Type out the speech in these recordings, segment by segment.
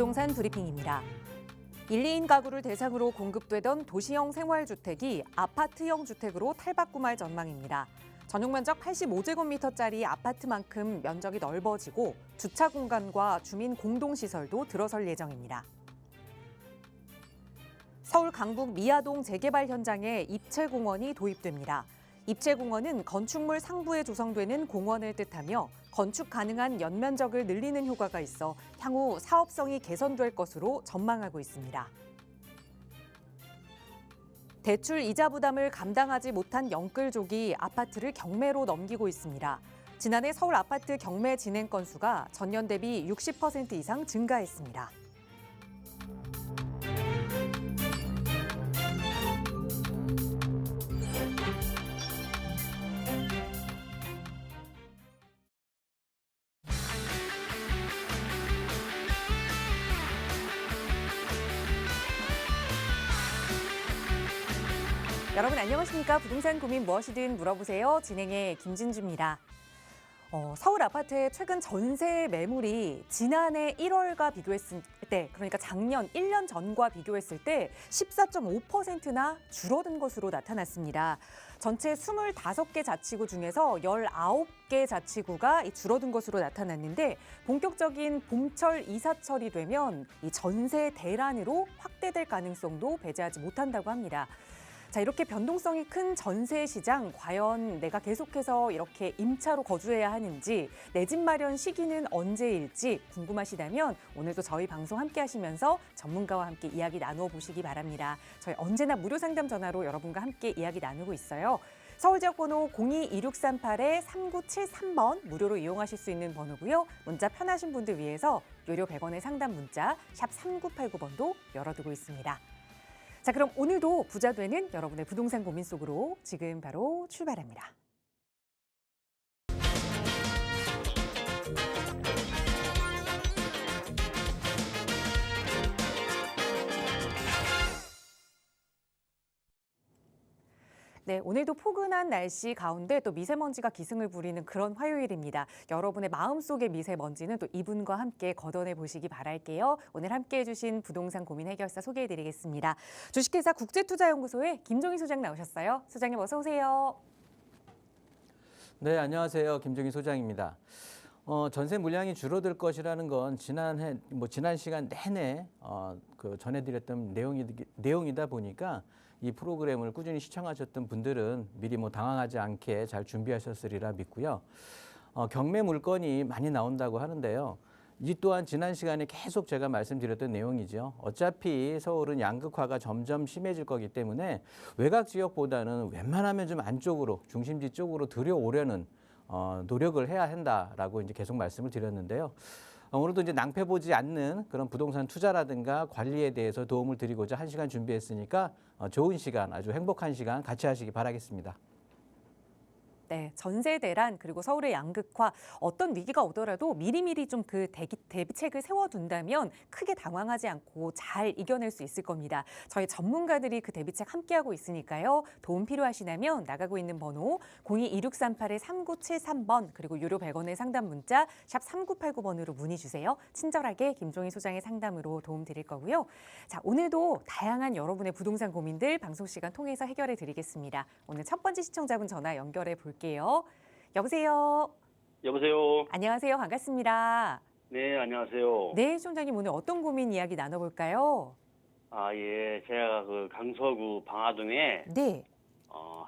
부동산 브리핑입니다. 1, 2인 가구를 대상으로 공급되던 도시형 생활주택이 아파트형 주택으로 탈바꿈할 전망입니다. 전용 면적 85제곱미터짜리 아파트만큼 면적이 넓어지고 주차 공간과 주민 공동시설도 들어설 예정입니다. 서울 강북 미아동 재개발 현장에 입체공원이 도입됩니다. 입체공원은 건축물 상부에 조성되는 공원을 뜻하며 건축 가능한 연면적을 늘리는 효과가 있어 향후 사업성이 개선될 것으로 전망하고 있습니다. 대출 이자 부담을 감당하지 못한 영끌족이 아파트를 경매로 넘기고 있습니다. 지난해 서울 아파트 경매 진행 건수가 전년 대비 60% 이상 증가했습니다. 여러분 안녕하십니까? 부동산 고민 무엇이든 물어보세요. 진행의 김진주입니다. 서울 아파트의 최근 전세 매물이 지난해 1월과 비교했을 때, 그러니까 작년 1년 전과 비교했을 때 14.5%나 줄어든 것으로 나타났습니다. 전체 25개 자치구 중에서 19개 자치구가 줄어든 것으로 나타났는데 본격적인 봄철 이사철이 되면 이 전세 대란으로 확대될 가능성도 배제하지 못한다고 합니다. 자, 이렇게 변동성이 큰 전세 시장, 과연 내가 계속해서 이렇게 임차로 거주해야 하는지, 내 집 마련 시기는 언제일지 궁금하시다면 오늘도 저희 방송 함께 하시면서 전문가와 함께 이야기 나누어 보시기 바랍니다. 저희 언제나 무료 상담 전화로 여러분과 함께 이야기 나누고 있어요. 서울 지역 번호 02-2638-3973번 무료로 이용하실 수 있는 번호고요. 문자 편하신 분들 위해서 유료 100원의 상담 문자 샵 3989번도 열어두고 있습니다. 자, 그럼 오늘도 부자 되는 여러분의 부동산 고민 속으로 지금 바로 출발합니다. 네, 오늘도 포근한 날씨 가운데 또 미세먼지가 기승을 부리는 그런 화요일입니다. 여러분의 마음속의 미세먼지는 또 이분과 함께 걷어내 보시기 바랄게요. 오늘 함께해 주신 부동산 고민 해결사 소개해 드리겠습니다. 주식회사 국제투자연구소의 김종희 소장 나오셨어요. 소장님 어서 오세요. 네, 안녕하세요. 김종희 소장입니다. 전세 물량이 줄어들 것이라는 건 지난 시간 내내 전해드렸던 내용이다 보니까 이 프로그램을 꾸준히 시청하셨던 분들은 미리 당황하지 않게 잘 준비하셨으리라 믿고요. 경매 물건이 많이 나온다고 하는데요. 이 또한 지난 시간에 계속 제가 말씀드렸던 내용이죠. 어차피 서울은 양극화가 점점 심해질 거기 때문에 외곽 지역보다는 웬만하면 좀 안쪽으로, 중심지 쪽으로 들여오려는 노력을 해야 한다라고 이제 계속 말씀을 드렸는데요. 오늘도 이제 낭패 보지 않는 그런 부동산 투자라든가 관리에 대해서 도움을 드리고자 1시간 준비했으니까 좋은 시간, 아주 행복한 시간 같이 하시기 바라겠습니다. 네, 전세 대란 그리고 서울의 양극화 어떤 위기가 오더라도 미리미리 좀 그 대비책을 세워둔다면 크게 당황하지 않고 잘 이겨낼 수 있을 겁니다. 저희 전문가들이 그 대비책 함께하고 있으니까요. 도움 필요하시다면 나가고 있는 번호 02-2638-3973번 그리고 유료 100원의 상담 문자 샵 3989번으로 문의 주세요. 친절하게 김종희 소장의 상담으로 도움 드릴 거고요. 자, 오늘도 다양한 여러분의 부동산 고민들 방송 시간 통해서 해결해 드리겠습니다. 오늘 첫 번째 시청자분 전화 연결해 볼게요. 여보세요. 여보세요. 안녕하세요. 반갑습니다. 네, 안녕하세요. 네, 시청자님 오늘 어떤 고민 이야기 나눠볼까요? 예. 제가 그 강서구 방화동에 네,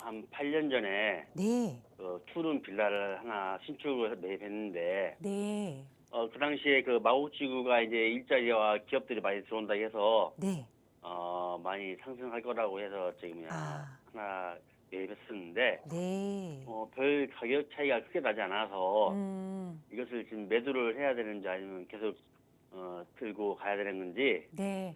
한 8년 전에 네, 투룸 빌라를 하나 신축을 매입했는데 네, 그 당시에 그 마곡지구가 이제 일자리와 기업들이 많이 들어온다 해서 네. 많이 상승할 거라고 해서 하나 매입했었는데 네. 별 가격 차이가 크게 나지 않아서 음, 이것을 지금 매도를 해야 되는지 아니면 계속 들고 가야 되는 건지 네.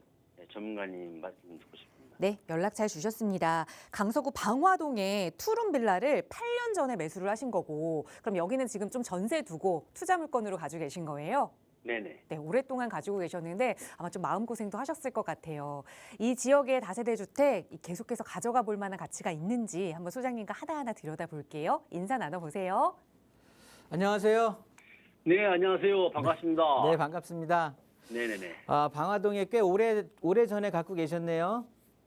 전문가님 말씀 듣고 싶습니다. 네, 연락 잘 주셨습니다. 강서구 방화동에 투룸 빌라를 8년 전에 매수를 하신 거고, 그럼 여기는 지금 좀 전세 두고 투자 물건으로 가지고 계신 거예요? 네네. 네, 오랫동안 가지고 계셨는데 아마 좀 마음고생도 하셨을 것 같아요. 이 지역의 다세대 주택 계속해서 가져가 볼 만한 가치가 있는지 한번 소장님과 하나하나 들여다볼게요. 인사 나눠보세요. 안녕하세요. 네, 안녕하세요. 반갑습니다. 네, 반갑습니다. 네네네. 아, 방화동에 꽤 오래 전에 갖고 계셨네요.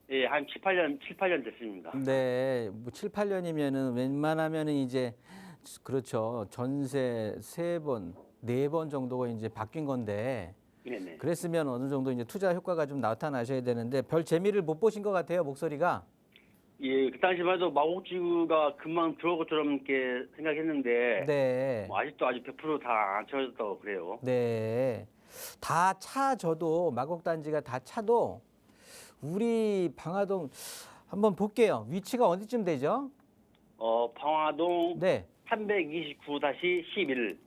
예, 한 7, 8년 됐습니다. 네, 뭐 7, 8년이면은 웬만하면은 이제 그렇죠. 전세 3번, 4번 정도가 이제 바뀐 건데 네네. 그랬으면 어느 정도 이제 투자 효과가 좀 나타나셔야 되는데 별 재미를 못 보신 것 같아요, 목소리가. 예, 그 당시만 해도 마곡지구가 금방 들어올 것처럼 이렇게 생각했는데 네. 뭐 아직도 아직 100% 다 안 채워졌다고 그래요. 네. 다 차져도 마곡단지가 다 차도 우리 방화동 한번 볼게요. 위치가 어디쯤 되죠? 방화동 네. 329-11.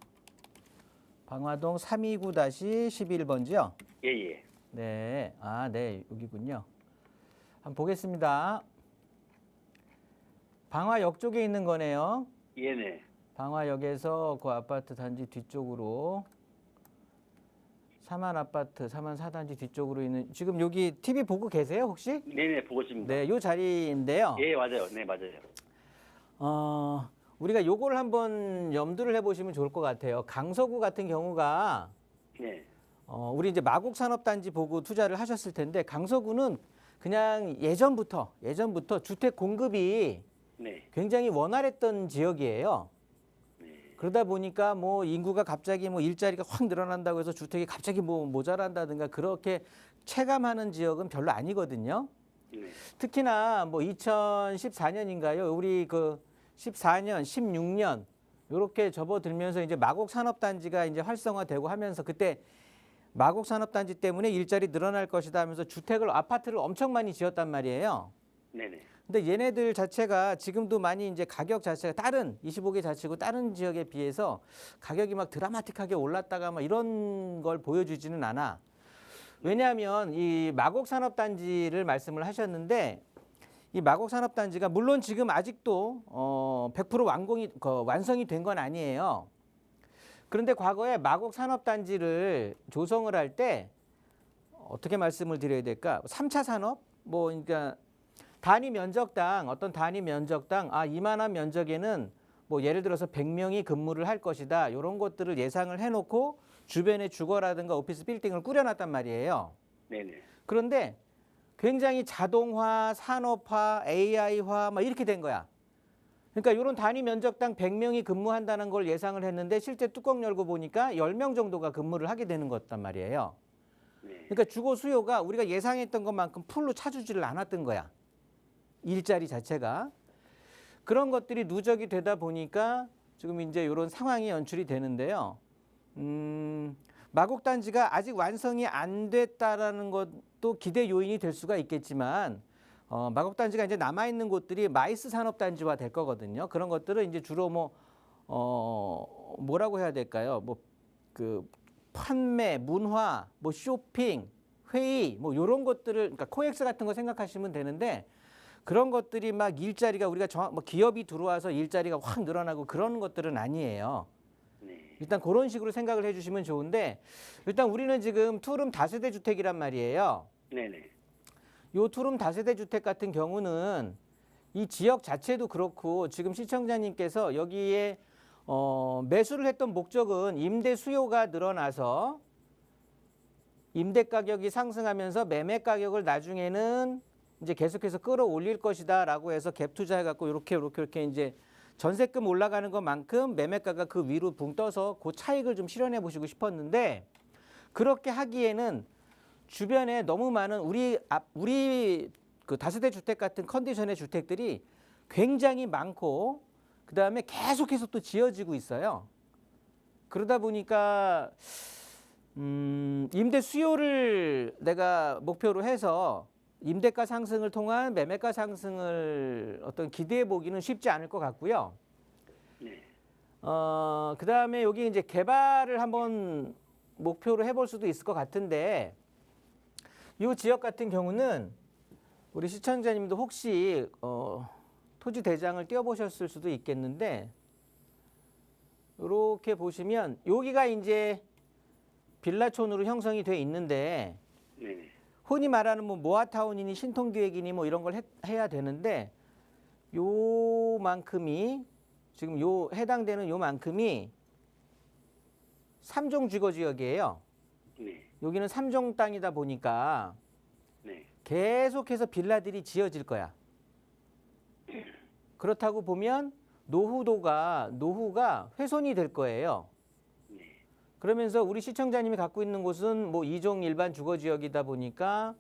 방화동 329-11번지요? 예, 예. 네. 아, 네. 여기군요. 한번 보겠습니다. 방화역 쪽에 있는 거네요. 예네. 방화역에서 그 아파트 단지 뒤쪽으로 사만 4단지 뒤쪽으로 있는 지금 여기 TV 보고 계세요, 혹시? 네네, 보고 있습니다. 네, 요 자리인데요. 예, 맞아요. 네, 맞아요. 우리가 요걸 한번 염두를 해보시면 좋을 것 같아요. 강서구 같은 경우가 네. 우리 이제 마곡산업단지 보고 투자를 하셨을 텐데 강서구는 그냥 예전부터 주택 공급이 네. 굉장히 원활했던 지역이에요. 네. 그러다 보니까 뭐 인구가 갑자기 뭐 일자리가 확 늘어난다고 해서 주택이 갑자기 뭐 모자란다든가 그렇게 체감하는 지역은 별로 아니거든요. 네. 특히나 뭐 2014년인가요? 우리 그 14년, 16년 요렇게 접어들면서 이제 마곡 산업단지가 이제 활성화되고 하면서 그때 마곡 산업단지 때문에 일자리 늘어날 것이다 하면서 아파트를 엄청 많이 지었단 말이에요. 네네. 근데 얘네들 자체가 지금도 많이 이제 가격 자체가 다른 25개 자치구 다른 지역에 비해서 가격이 막 드라마틱하게 올랐다가 막 이런 걸 보여주지는 않아. 왜냐하면 이 마곡 산업단지를 말씀을 하셨는데 이 마곡 산업단지가 물론 지금 아직도 100% 완성이 된 건 아니에요. 그런데 과거에 마곡 산업단지를 조성을 할 때 어떻게 말씀을 드려야 될까? 3차 산업 뭐 그러니까 단위 면적당 이만한 면적에는 뭐 예를 들어서 100명이 근무를 할 것이다. 이런 것들을 예상을 해놓고 주변에 주거라든가 오피스 빌딩을 꾸려놨단 말이에요. 네네. 그런데 굉장히 자동화, 산업화, AI화 막 이렇게 된 거야. 그러니까 이런 단위 면적당 100명이 근무한다는 걸 예상을 했는데 실제 뚜껑 열고 보니까 10명 정도가 근무를 하게 되는 거단 말이에요. 네. 그러니까 주거 수요가 우리가 예상했던 것만큼 풀로 차주지를 않았던 거야. 일자리 자체가. 그런 것들이 누적이 되다 보니까 지금 이제 이런 상황이 연출이 되는데요. 마곡단지가 아직 완성이 안 됐다라는 것도 기대 요인이 될 수가 있겠지만 마곡단지가 이제 남아있는 곳들이 마이스 산업단지화 될 거거든요. 그런 것들은 이제 주로 뭐라고 해야 될까요? 뭐 그 판매, 문화, 뭐 쇼핑, 회의 뭐 이런 것들을 그러니까 코엑스 같은 거 생각하시면 되는데 그런 것들이 막 일자리가 우리가 뭐 기업이 들어와서 일자리가 확 늘어나고 그런 것들은 아니에요. 네. 일단 그런 식으로 생각을 해주시면 좋은데 일단 우리는 지금 투룸 다세대 주택이란 말이에요. 네네. 요 투룸 다세대 주택 같은 경우는 이 지역 자체도 그렇고 지금 시청자님께서 여기에 매수를 했던 목적은 임대 수요가 늘어나서 임대 가격이 상승하면서 매매 가격을 나중에는 이제 계속해서 끌어올릴 것이다라고 해서 갭 투자해갖고 이렇게 이제 전세금 올라가는 것만큼 매매가가 그 위로 붕 떠서 그 차익을 좀 실현해 보시고 싶었는데 그렇게 하기에는 주변에 너무 많은 우리 그 다세대 주택 같은 컨디션의 주택들이 굉장히 많고 그 다음에 계속해서 또 지어지고 있어요. 그러다 보니까 임대 수요를 내가 목표로 해서 임대가 상승을 통한 매매가 상승을 어떤 기대해 보기는 쉽지 않을 것 같고요. 네. 그 다음에 여기 이제 개발을 한번 목표로 해볼 수도 있을 것 같은데 이 지역 같은 경우는 우리 시청자님도 혹시 토지 대장을 띄워보셨을 수도 있겠는데 이렇게 보시면 여기가 이제 빌라촌으로 형성이 돼 있는데 네네. 흔히 말하는 뭐 모아타운이니 신통기획이니 뭐 이런 걸 해야 되는데 요만큼이 지금 해당되는 요만큼이 3종 주거 지역이에요. 네. 여기는 3종 땅이다 보니까 네. 계속해서 빌라들이 지어질 거야. 그렇다고 보면 노후가 훼손이 될 거예요. 네. 그러면서 우리 시청자님이 갖고 있는 곳은 뭐 2종 일반 주거 지역이다 보니까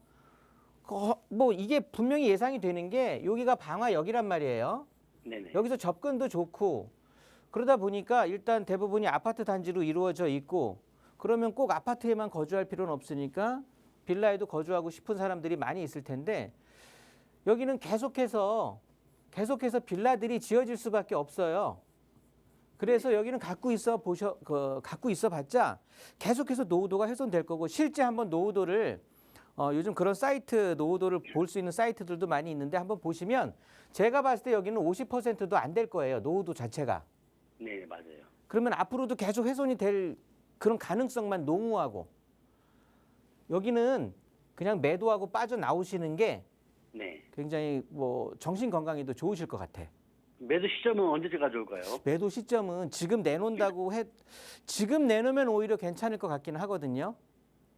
뭐 이게 분명히 예상이 되는 게 여기가 방화역이란 말이에요. 네네. 여기서 접근도 좋고 그러다 보니까 일단 대부분이 아파트 단지로 이루어져 있고 그러면 꼭 아파트에만 거주할 필요는 없으니까 빌라에도 거주하고 싶은 사람들이 많이 있을 텐데 여기는 계속해서 빌라들이 지어질 수밖에 없어요. 그래서 여기는 갖고 있어 봤자 계속해서 노후도가 훼손될 거고 실제 한번 노후도를 요즘 그런 사이트 노후도를 볼 수 있는 사이트들도 많이 있는데 한번 보시면 제가 봤을 때 여기는 50%도 안 될 거예요. 노후도 자체가. 네, 맞아요. 그러면 앞으로도 계속 훼손이 될 그런 가능성만 농후하고 여기는 그냥 매도하고 빠져나오시는 게 네. 굉장히 뭐 정신 건강에도 좋으실 것 같아. 매도 시점은 언제가 좋을까요? 매도 시점은 지금 지금 내놓으면 오히려 괜찮을 것 같기는 하거든요.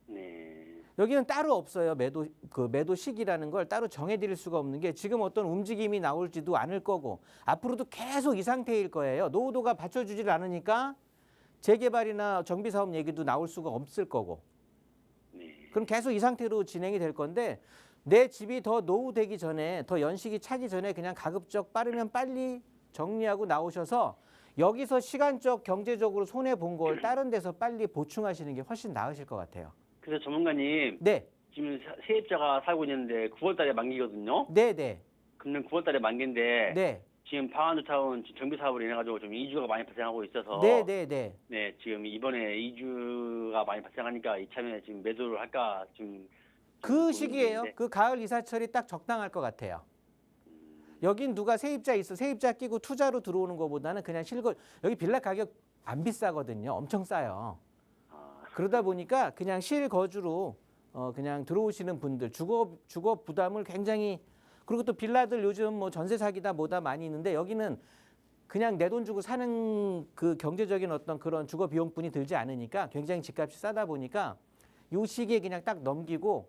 네. 여기는 따로 없어요. 매도 시기라는 걸 따로 정해드릴 수가 없는 게 지금 어떤 움직임이 나올지도 않을 거고 앞으로도 계속 이 상태일 거예요. 노후도가 받쳐주질 않으니까 재개발이나 정비사업 얘기도 나올 수가 없을 거고 네. 그럼 계속 이 상태로 진행이 될 건데 내 집이 더 노후되기 전에 더 연식이 차기 전에 그냥 가급적 빠르면 빨리 정리하고 나오셔서 여기서 시간적 경제적으로 손해 본 걸 다른 데서 빨리 보충하시는 게 훨씬 나으실 것 같아요. 그래서 전문가님, 네, 지금 세입자가 살고 있는데 9월 달에 만기거든요. 네, 네, 금년 9월 달에 만기인데 네, 지금 방한두타운 정비 사업으로 인해 가지고 좀 이주가 많이 발생하고 있어서 네, 네, 네. 네, 지금 이번에 이주가 많이 발생하니까 이참에 지금 매도를 할까 지금 그 시기예요. 고민인데. 그 가을 이사철이 딱 적당할 것 같아요. 여긴 누가 세입자 끼고 투자로 들어오는 것보다는 그냥 여기 빌라 가격 안 비싸거든요. 엄청 싸요. 아, 그러다 보니까 그냥 실거주로 그냥 들어오시는 분들 주거 부담을 굉장히 그리고 또 빌라들 요즘 뭐 전세 사기다 뭐다 많이 있는데 여기는 그냥 내 돈 주고 사는 그 경제적인 어떤 그런 주거 비용뿐이 들지 않으니까 굉장히 집값이 싸다 보니까 요 시기에 그냥 딱 넘기고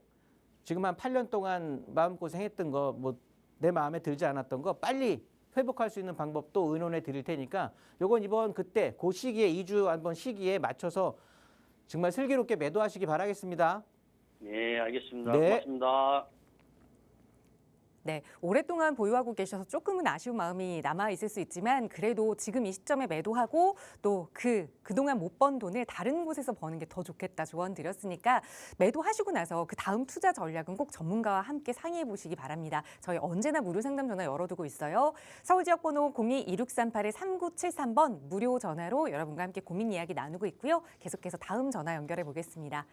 지금 한 8년 동안 마음고생했던 거 뭐 내 마음에 들지 않았던 거 빨리 회복할 수 있는 방법도 의논해 드릴 테니까 요건 이번 그때 그 시기에 이주 한번 시기에 맞춰서 정말 슬기롭게 매도하시기 바라겠습니다. 네, 알겠습니다. 네. 고맙습니다. 네, 오랫동안 보유하고 계셔서 조금은 아쉬운 마음이 남아 있을 수 있지만 그래도 지금 이 시점에 매도하고 또 그동안 못 번 돈을 다른 곳에서 버는 게 더 좋겠다 조언 드렸으니까 매도하시고 나서 그 다음 투자 전략은 꼭 전문가와 함께 상의해 보시기 바랍니다. 저희 언제나 무료 상담 전화 열어두고 있어요. 서울 지역 번호 02-2638-3973번 무료 전화로 여러분과 함께 고민 이야기 나누고 있고요. 계속해서 다음 전화 연결해 보겠습니다.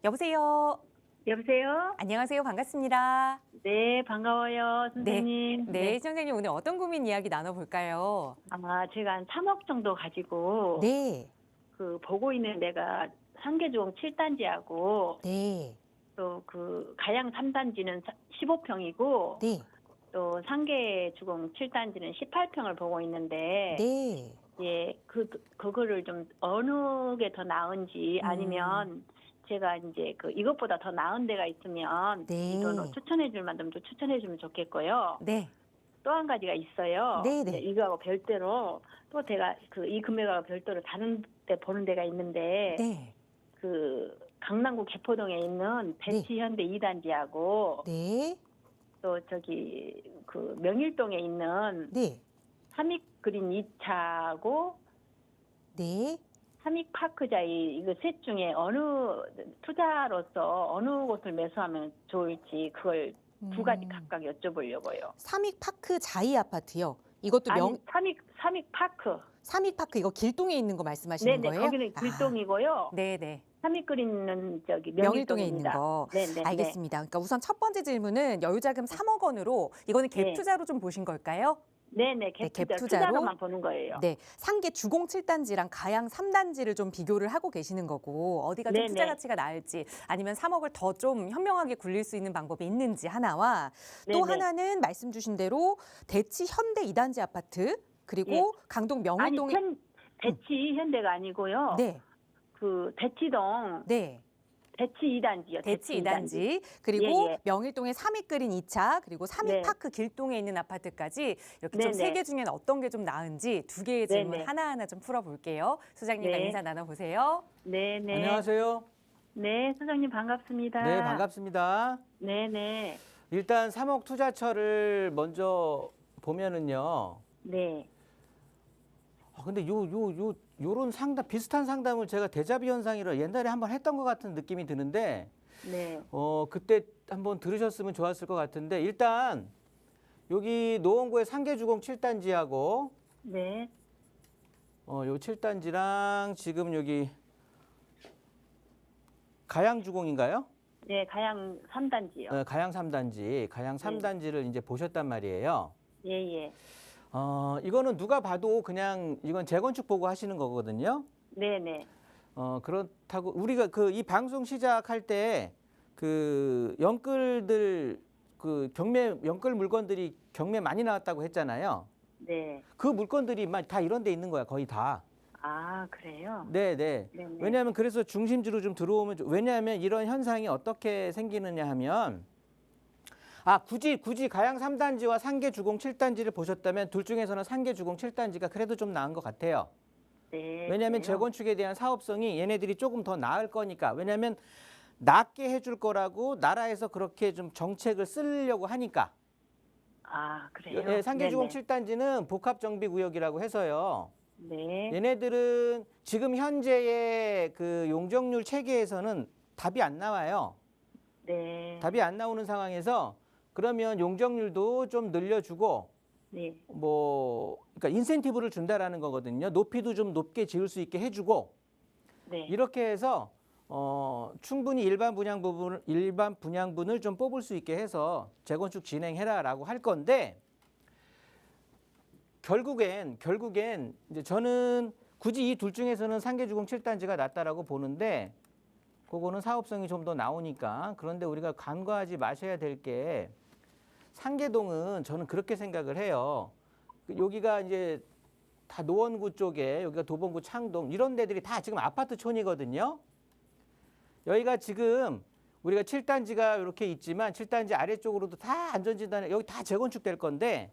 여보세요. 여보세요? 안녕하세요. 반갑습니다. 네, 반가워요, 선생님. 네, 시청자님 오늘 어떤 고민 이야기 나눠볼까요? 제가 한 3억 정도 가지고 네, 그 보고 있는 데가 상계주공 7단지하고 네, 또 그 가양 3단지는 15평이고 네, 또 상계주공 7단지는 18평을 보고 있는데 네. 예, 그거를 좀 어느 게 더 나은지 아니면 제가 이제 이것보다 더 나은 데가 있으면 네. 이 돈을 추천해 줄 만하면 좀 추천해 주면 좋겠고요. 네, 또 한 가지가 있어요. 네, 네. 이제 이거하고 별도로 또 제가 이 금액하고 별도로 다른 데 보는 데가 있는데 네, 강남구 개포동에 있는 대치현대 2단지하고 네, 또 명일동에 있는 네, 삼익그린 2차하고 네. 삼익파크자이 이거 셋 중에 투자로서 어느 곳을 매수하면 좋을지 그걸 두 가지 각각 여쭤보려고요. 삼익파크 자이 아파트요. 이것도 아니 삼익파크. 삼익파크 이거 길동에 있는 거 말씀하시는 네네 거예요? 거기는 길동이고요. 네, 네. 삼익그린은 명일동에 있는 명일동입니다. 거. 네네. 알겠습니다. 그러니까 우선 첫 번째 질문은 여유자금 3억 원으로 이거는 갭 네. 투자로 좀 보신 걸까요? 네네 갭 갭 투자로? 투자로만 보는 거예요. 네, 상계 주공 7단지랑 가양 3단지를 좀 비교를 하고 계시는 거고 어디가 좀 네네. 투자 가치가 나을지 아니면 3억을 더 좀 현명하게 굴릴 수 있는 방법이 있는지 하나와 또 네네. 하나는 말씀 주신 대로 대치 현대 2단지 아파트 그리고 강동 명일동에 대치 현대가 아니고요. 네, 대치동 네, 대치 2단지요. 대치 2단지, 그리고 예, 예. 명일동에 3위끌인 2차, 그리고 3위파크 길동에 있는 아파트까지 이렇게 좀 네네. 3개 중에는 어떤 게 좀 나은지 2개의 질문 네네. 하나하나 좀 풀어볼게요. 소장님과 네. 인사 나눠보세요. 네네. 안녕하세요. 네, 소장님 반갑습니다. 네, 반갑습니다. 네네. 일단 3억 투자처를 먼저 보면은요. 네. 근데 요런 상담, 비슷한 상담을 제가 데자뷰 현상이라 옛날에 한번 했던 것 같은 느낌이 드는데, 네. 그때 한번 들으셨으면 좋았을 것 같은데, 일단 여기 노원구의 상계주공 7단지하고, 네. 요 7단지랑 지금 여기 가양주공인가요? 네, 가양 3단지요. 가양 3단지, 가양 3단지를 이제 보셨단 말이에요. 예, 예. 이거는 누가 봐도 그냥 이건 재건축 보고 하시는 거거든요. 네네. 그렇다고 우리가 이 방송 시작할 때 그 영끌들 그 영끌 물건들이 경매 많이 나왔다고 했잖아요. 네. 그 물건들이 다 이런 데 있는 거야, 거의 다. 아, 그래요? 네, 네. 네네. 왜냐하면 그래서 중심지로 좀 들어오면 왜냐하면 이런 현상이 어떻게 생기느냐 하면 굳이 가양 3단지와 상계주공 7단지를 보셨다면 둘 중에서는 상계주공 7단지가 그래도 좀 나은 것 같아요. 네. 왜냐하면 그래요? 재건축에 대한 사업성이 얘네들이 조금 더 나을 거니까. 왜냐하면 낫게 해줄 거라고 나라에서 그렇게 좀 정책을 쓰려고 하니까. 아, 그래요? 예, 상계주공 네네. 7단지는 복합정비구역이라고 해서요. 네. 얘네들은 지금 현재의 그 용적률 체계에서는 답이 안 나와요. 네. 답이 안 나오는 상황에서 그러면 용적률도 좀 늘려주고 네. 그러니까 인센티브를 준다라는 거거든요. 높이도 좀 높게 지을 수 있게 해주고 네. 이렇게 해서 충분히 일반 분양분을 좀 뽑을 수 있게 해서 재건축 진행해라라고 할 건데 결국엔 이제 저는 굳이 이 둘 중에서는 상계주공 7단지가 낫다라고 보는데 그거는 사업성이 좀 더 나오니까. 그런데 우리가 간과하지 마셔야 될 게 상계동은 저는 그렇게 생각을 해요. 여기가 이제 다 노원구 쪽에 여기가 도봉구 창동 이런 데들이 다 지금 아파트촌이거든요. 여기가 지금 우리가 7단지가 이렇게 있지만 7단지 아래쪽으로도 다 안전진단에 여기 다 재건축될 건데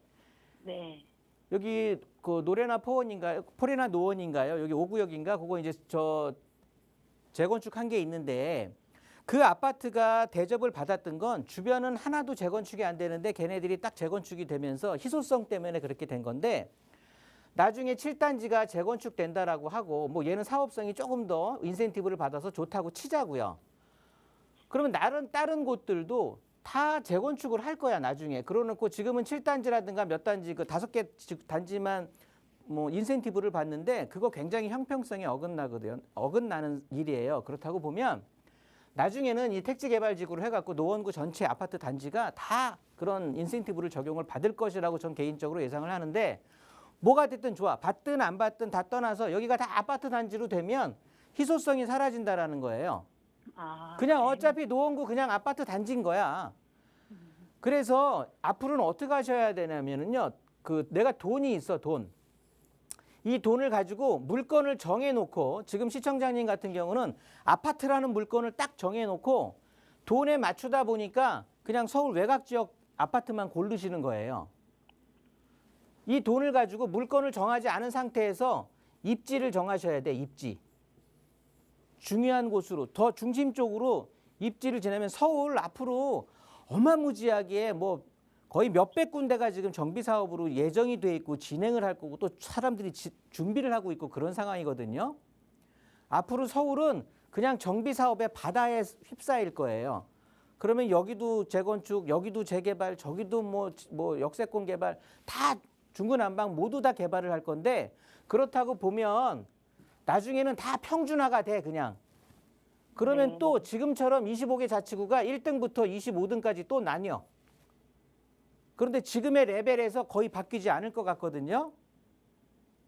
네. 여기 그 노래나 포레나 노원인가요? 여기 5구역인가? 그거 이제 저 재건축한 게 있는데 그 아파트가 대접을 받았던 건 주변은 하나도 재건축이 안 되는데 걔네들이 딱 재건축이 되면서 희소성 때문에 그렇게 된 건데 나중에 7단지가 재건축된다라고 하고 뭐 얘는 사업성이 조금 더 인센티브를 받아서 좋다고 치자고요. 그러면 다른 곳들도 다 재건축을 할 거야 나중에. 그러놓고 지금은 7단지라든가 몇 단지 그 5개 단지만 뭐 인센티브를 받는데 그거 굉장히 형평성에 어긋나거든요. 어긋나는 일이에요. 그렇다고 보면 나중에는 이 택지개발지구를 해갖고 노원구 전체 아파트 단지가 다 그런 인센티브를 적용을 받을 것이라고 전 개인적으로 예상을 하는데 뭐가 됐든 좋아. 받든 안 받든 다 떠나서 여기가 다 아파트 단지로 되면 희소성이 사라진다라는 거예요. 아, 그냥 네. 어차피 노원구 그냥 아파트 단지인 거야. 그래서 앞으로는 어떻게 하셔야 되냐면요. 내가 돈이 있어, 돈. 이 돈을 가지고 물건을 정해놓고 지금 시청장님 같은 경우는 아파트라는 물건을 딱 정해놓고 돈에 맞추다 보니까 그냥 서울 외곽 지역 아파트만 고르시는 거예요. 이 돈을 가지고 물건을 정하지 않은 상태에서 입지를 정하셔야 돼. 입지. 중요한 곳으로 더 중심 쪽으로 입지를 지내면 서울 앞으로 어마무지하게 뭐 거의 몇백 군데가 지금 정비 사업으로 예정이 돼 있고 진행을 할 거고 또 사람들이 준비를 하고 있고 그런 상황이거든요. 앞으로 서울은 그냥 정비 사업의 바다에 휩싸일 거예요. 그러면 여기도 재건축, 여기도 재개발, 저기도 뭐 역세권 개발 다 중구난방 모두 다 개발을 할 건데 그렇다고 보면 나중에는 다 평준화가 돼 그냥. 그러면 네. 또 지금처럼 25개 자치구가 1등부터 25등까지 또 나뉘어. 그런데 지금의 레벨에서 거의 바뀌지 않을 것 같거든요.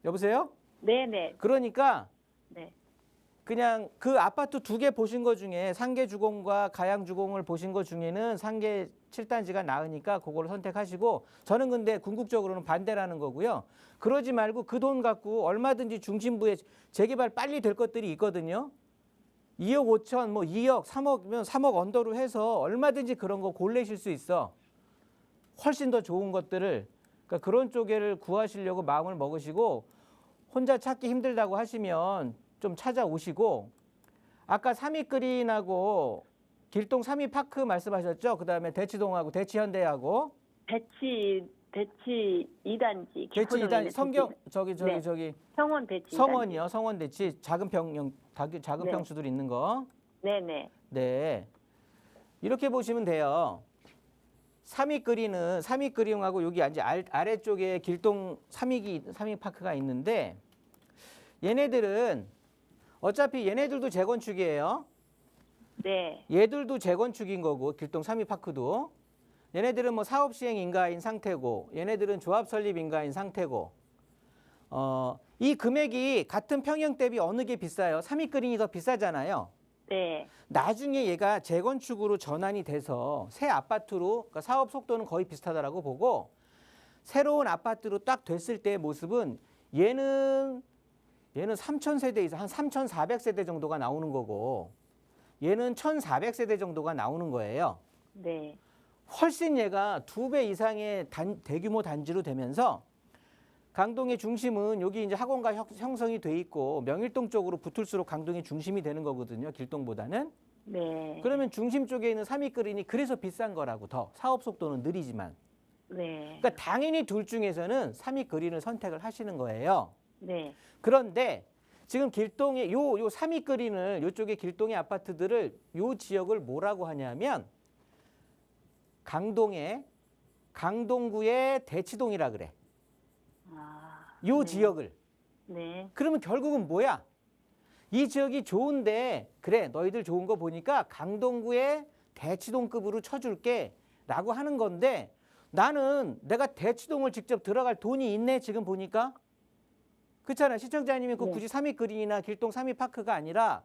여보세요? 네네. 그러니까 네. 그냥 그 아파트 2개 보신 것 중에 상계주공과 가양주공을 보신 것 중에는 상계 7단지가 나으니까 그걸 선택하시고 저는 근데 궁극적으로는 반대라는 거고요. 그러지 말고 그 돈 갖고 얼마든지 중심부에 재개발 빨리 될 것들이 있거든요. 2억 5천, 뭐 2억, 3억이면 3억 언더로 해서 얼마든지 그런 거 고르실 수 있어. 훨씬 더 좋은 것들을. 그러니까 그런 쪽을 구하시려고 마음을 먹으시고 혼자 찾기 힘들다고 하시면 좀 찾아오시고 아까 삼익그린하고 길동 삼익파크 말씀하셨죠? 그다음에 대치동하고 대치현대하고 대치 2단지. 대치 2단 성경 저기 네. 성원 대치. 성원이요. 성원 대치 작은 작은 네. 평수들 있는 거. 네네. 네. 이렇게 보시면 돼요. 삼익그린하고 여기 이제 아래쪽에 길동 삼익파크가 있는데 얘네들은 어차피 얘네들도 재건축이에요. 네. 얘들도 재건축인 거고 길동 삼익파크도 얘네들은 뭐 사업 시행 인가인 상태고 얘네들은 조합 설립 인가인 상태고 이 금액이 같은 평형 대비 어느 게 비싸요? 삼익그린이 더 비싸잖아요. 네. 나중에 얘가 재건축으로 전환이 돼서 새 아파트로 그러니까 사업 속도는 거의 비슷하다라고 보고 새로운 아파트로 딱 됐을 때의 모습은 얘는 3,000세대 이상 한 3,400세대 정도가 나오는 거고 얘는 1,400세대 정도가 나오는 거예요. 네. 훨씬 얘가 2배 이상의 대규모 단지로 되면서 강동의 중심은 여기 이제 학원가 형성이 돼 있고 명일동 쪽으로 붙을수록 강동의 중심이 되는 거거든요. 길동보다는. 네. 그러면 중심 쪽에 있는 삼익그린이 그래서 비싼 거라고 더 사업 속도는 느리지만. 네. 그러니까 당연히 둘 중에서는 삼익그린을 선택을 하시는 거예요. 네. 그런데 지금 길동의 요 삼익그린을 요쪽에 길동의 아파트들을 요 지역을 뭐라고 하냐면 강동구의 대치동이라 그래. 요 네. 지역을. 네. 그러면 결국은 뭐야? 이 지역이 좋은데 그래 너희들 좋은 거 보니까 강동구의 대치동급으로 쳐줄게 라고 하는 건데 나는 내가 대치동을 직접 들어갈 돈이 있네 지금 보니까. 그렇잖아. 시청자님이 그 네. 굳이 삼익그린이나 길동 삼익파크가 아니라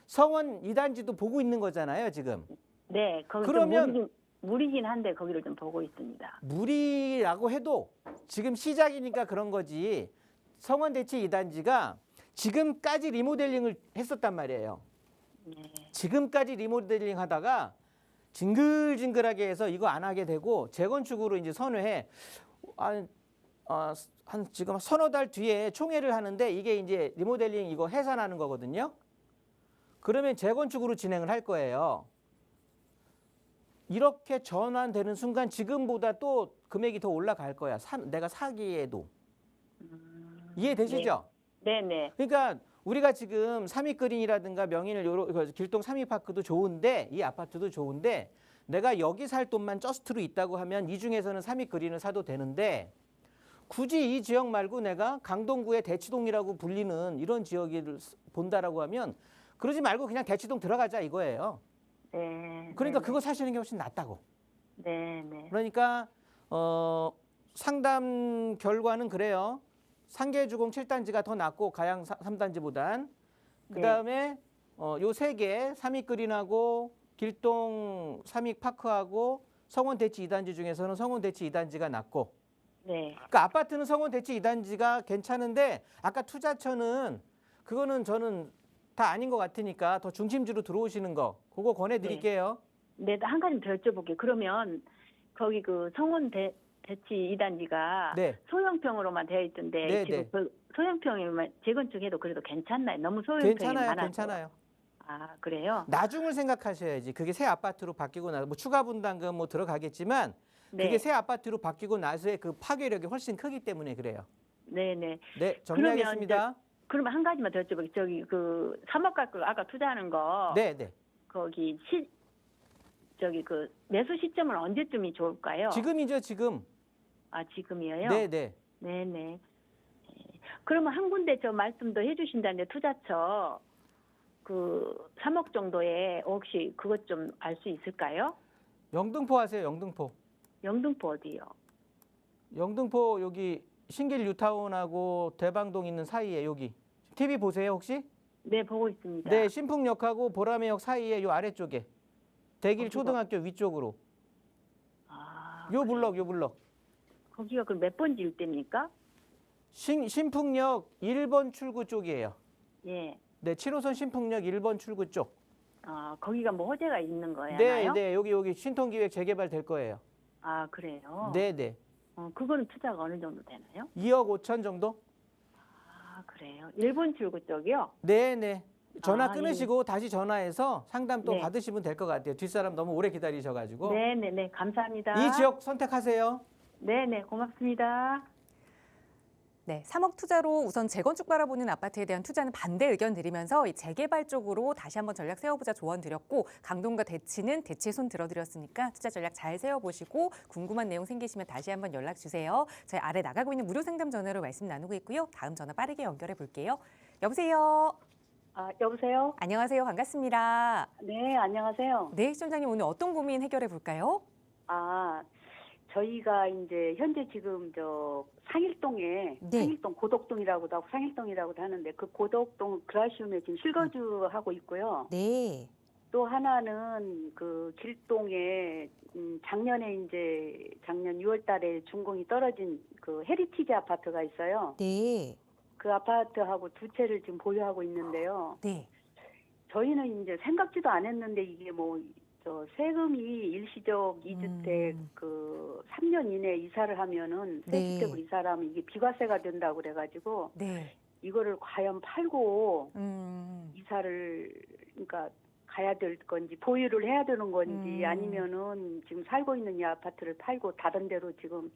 성원 2단지도 보고 있는 거잖아요 지금. 네. 거기 그러면 무리긴 한데 거기를 좀 보고 있습니다. 무리라고 해도 지금 시작이니까 그런 거지. 성원 대치 2단지가 지금까지 리모델링을 했었단 말이에요. 네. 지금까지 리모델링 하다가 징글징글하게 해서 이거 안 하게 되고 재건축으로 이제 선회해. 한 지금 서너 달 뒤에 총회를 하는데 이게 이제 리모델링 이거 해산하는 거거든요. 그러면 재건축으로 진행을 할 거예요. 이렇게 전환되는 순간 지금보다 또 금액이 더 올라갈 거야. 내가 사기에도. 이해되시죠? 네. 네. 그러니까 우리가 지금 삼익그린이라든가 길동 삼익파크도 좋은데 이 아파트도 좋은데 내가 여기 살 돈만 저스트로 있다고 하면 이 중에서는 삼익그린을 사도 되는데 굳이 이 지역 말고 내가 강동구의 대치동이라고 불리는 이런 지역을 본다라고 하면 그러지 말고 그냥 대치동 들어가자 이거예요. 네. 그러니까 네. 그거 사시는 게 훨씬 낫다고. 네. 네. 그러니까 상담 결과는 그래요. 상계주공 7단지가 더 낫고 가양 3단지보단. 그다음에 요 세 개 삼익그린하고 길동 삼익파크하고 성원 대치 2단지 중에서는 성원 대치 2단지가 낫고. 네. 그러니까 아파트는 성원 대치 2단지가 괜찮은데 아까 투자처는 그거는 저는 다 아닌 것 같으니까 더 중심지로 들어오시는 거 그거 권해드릴게요. 네. 한 가지 더 여쭤볼게요. 그러면 거기 그 성원 대치 2단지가 네. 소형평으로만 되어 있던데 네, 지금 네. 그 소형평이면 재건축해도 그래도 괜찮나요? 너무 소형평이 많아서. 괜찮아요. 아, 그래요? 나중을 생각하셔야지. 그게 새 아파트로 바뀌고 나서 뭐 추가 분담금 뭐 들어가겠지만 네. 그게 새 아파트로 바뀌고 나서의 그 파괴력이 훨씬 크기 때문에 그래요. 네네. 네, 정리하겠습니다. 그러면 한 가지만 더 여쭤볼게요. 저기 그 3억 갖고 아까 투자하는 거 네, 네. 거기 저기 그 매수 시점은 언제쯤이 좋을까요? 지금이죠, 지금. 아, 지금이에요? 네, 네. 네네. 그러면 한 군데 저 말씀도 해주신다는데 투자처 그 3억 정도에 혹시 그것 좀 알 수 있을까요? 영등포 하세요, 영등포. 영등포 어디요? 영등포 여기 신길 뉴타운하고 대방동 있는 사이에 여기. TV 보세요, 혹시? 네, 보고 있습니다. 네, 신풍역하고 보라매역 사이에 요 아래쪽에. 대길 거기가- 초등학교 위쪽으로. 아, 요 블럭, 요 블럭. 거기가 그 몇 번지 일대입니까? 신풍역 1번 출구 쪽이에요. 예. 네, 7호선 신풍역 1번 출구 쪽. 아, 거기가 뭐 호재가 있는 거예요? 네, 네, 여기 신통기획 재개발 될 거예요. 아, 그래요? 네, 네. 그거는 투자가 어느 정도 되나요? 2억 5천 정도? 아, 그래요? 일본 출구 쪽이요? 네, 네. 전화 아, 끊으시고 다시 전화해서 상담 또 네. 받으시면 될 것 같아요. 뒷사람 너무 오래 기다리셔가지고. 네네네, 감사합니다. 이 지역 선택하세요. 네네, 고맙습니다. 네, 3억 투자로 우선 재건축 바라보는 아파트에 대한 투자는 반대 의견 드리면서 이 재개발 쪽으로 다시 한번 전략 세워보자 조언 드렸고, 강동과 대치는 대치의 손 들어드렸으니까 투자 전략 잘 세워보시고 궁금한 내용 생기시면 다시 한번 연락 주세요. 저희 아래 나가고 있는 무료 상담 전화로 말씀 나누고 있고요. 다음 전화 빠르게 연결해 볼게요. 여보세요. 아, 여보세요? 안녕하세요. 반갑습니다. 네, 안녕하세요. 네, 시청자님 오늘 어떤 고민 해결해 볼까요? 아, 저희가 이제 현재 지금 상일동에 네. 상일동 고덕동이라고도 하고 상일동이라고도 하는데 그 고덕동 그라시움에 지금 실거주하고 있고요. 네. 또 하나는 그 길동에 작년 6월 달에 준공이 떨어진 그 헤리티지 아파트가 있어요. 네. 그 아파트하고 두 채를 지금 보유하고 있는데요. 네. 저희는 이제 생각지도 않았는데 이게 세금이 일시적 2주택 3년 이내에 이사를 하면은 새 네. 주택으로 이사를 하면 이게 비과세가 된다고 그래가지고 네. 이거를 과연 팔고 음. 이사를 그러니까 가야 될 건지 보유를 해야 되는 건지 아니면은 지금 살고 있는 이 아파트를 팔고 다른 데로 지금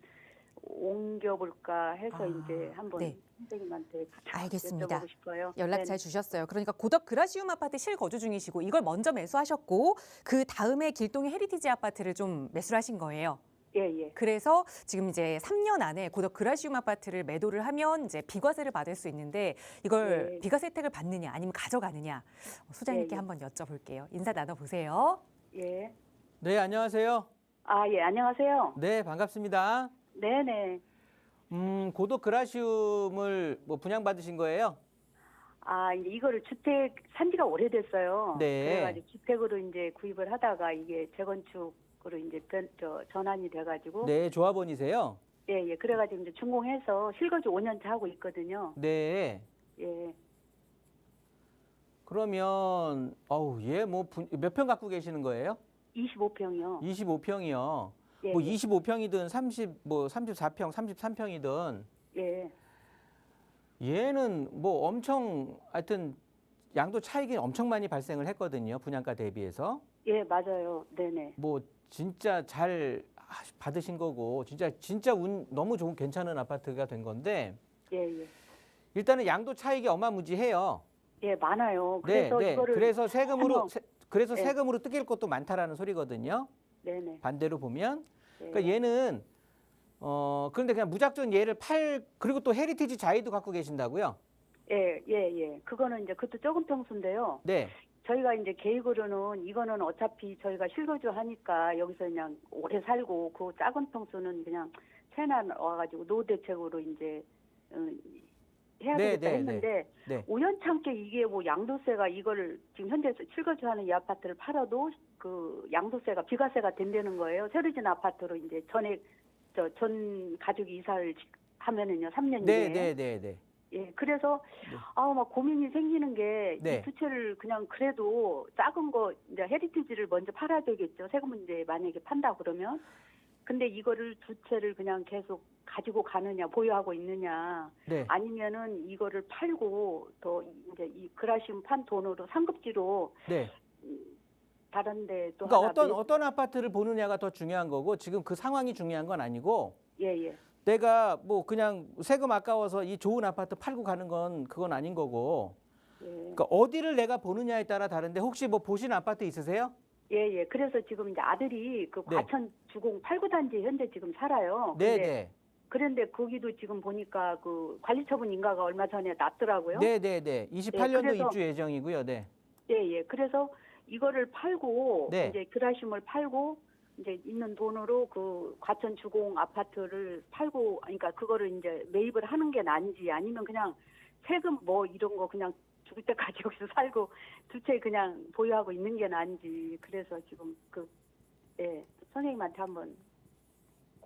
옮겨볼까 해서 이제 한번 네. 선생님한테 알겠습니다. 여쭤보고 싶어요. 연락 네네. 잘 주셨어요. 그러니까 고덕 그라시움 아파트 실거주 중이시고 이걸 먼저 매수하셨고 그 다음에 길동의 헤리티지 아파트를 좀 매수를 하신 거예요. 예. 그래서 지금 이제 3년 안에 고덕 그라시움 아파트를 매도를 하면 이제 비과세를 받을 수 있는데 이걸 네. 비과세 혜택을 받느냐 아니면 가져가느냐 소장님께 예. 한번 여쭤볼게요. 인사 나눠보세요. 예. 네, 안녕하세요. 아, 예, 안녕하세요. 네, 반갑습니다. 네네. 고덕 그라시움을 분양받으신 거예요? 아, 이제 이거를 주택 산지가 오래됐어요. 네. 그래가지고 주택으로 이제 구입을 하다가 이게 재건축으로 이제 전환이 돼가지고. 네, 조합원이세요? 예. 그래가지고 이제 준공해서 실거주 5년차 하고 있거든요. 네. 예. 그러면 몇 평 갖고 계시는 거예요? 25평이요. 25평이요. 예. 25평이든 34평, 33평이든 예. 얘는 엄청 하여튼 양도 차익이 엄청 많이 발생을 했거든요. 분양가 대비해서. 예, 맞아요. 네네. 진짜 잘 받으신 거고 진짜 운 너무 좋은 괜찮은 아파트가 된 건데 예. 일단은 양도 차익이 어마무지해요. 예, 많아요. 네, 그래서 네. 이거를 그래서 세금으로 네. 세금으로 뜯길 것도 많다라는 소리거든요. 네네. 반대로 보면. 예. 그러니까 얘는 그런데 그냥 무작정 얘를 그리고 또 헤리티지 자이도 갖고 계신다고요? 예. 그거는 이제 그것도 적은 평수인데요. 네. 저희가 이제 계획으로는 이거는 어차피 저희가 실거주 하니까 여기서 그냥 오래 살고 그 작은 평수는 그냥 새나 와가지고 노후대책으로 이제 해야 네, 되겠다 네, 했는데 네. 우연찮게 이게 양도세가 이거를 지금 현재 실거주하는 이 아파트를 팔아도 그 양도세가 비과세가 된다는 거예요. 새로 진 아파트로 이제 전 가족이 이사를 하면은요 3년 이내에. 네. 예, 그래서 막 고민이 생기는 게 이 네. 두 채를 그냥 그래도 작은 거 이제 헤리티지를 먼저 팔아야 되겠죠. 세금은 이제 만약에 판다 그러면. 근데 이거를 두 채를 그냥 계속 가지고 가느냐, 보유하고 있느냐, 네. 아니면은 이거를 팔고 더 이제 이 그라시움 판 돈으로 상급지로 네. 다른데 또 그러니까 하나 어떤 아파트를 보느냐가 더 중요한 거고 지금 그 상황이 중요한 건 아니고 예. 내가 그냥 세금 아까워서 이 좋은 아파트 팔고 가는 건 그건 아닌 거고 예. 그러니까 어디를 내가 보느냐에 따라 다른데 혹시 보신 아파트 있으세요? 예. 그래서 지금 이제 아들이 그 네. 과천 주공 8구 단지 현재 지금 살아요. 네. 그런데 거기도 지금 보니까 그 관리처분 인가가 얼마 전에 났더라고요. 네. 28년도 그래서- 입주 예정이고요. 네. 예. 그래서 이거를 팔고 네. 이제 그라시움을 팔고 이제 있는 돈으로 그 과천 주공 아파트를 팔고 그러니까 그거를 이제 매입을 하는 게 나은지 아니면 그냥 세금 이런 거 그냥 죽을 때까지 여기서 살고 두 채 그냥 보유하고 있는 게 나은지 그래서 지금 선생님한테 한번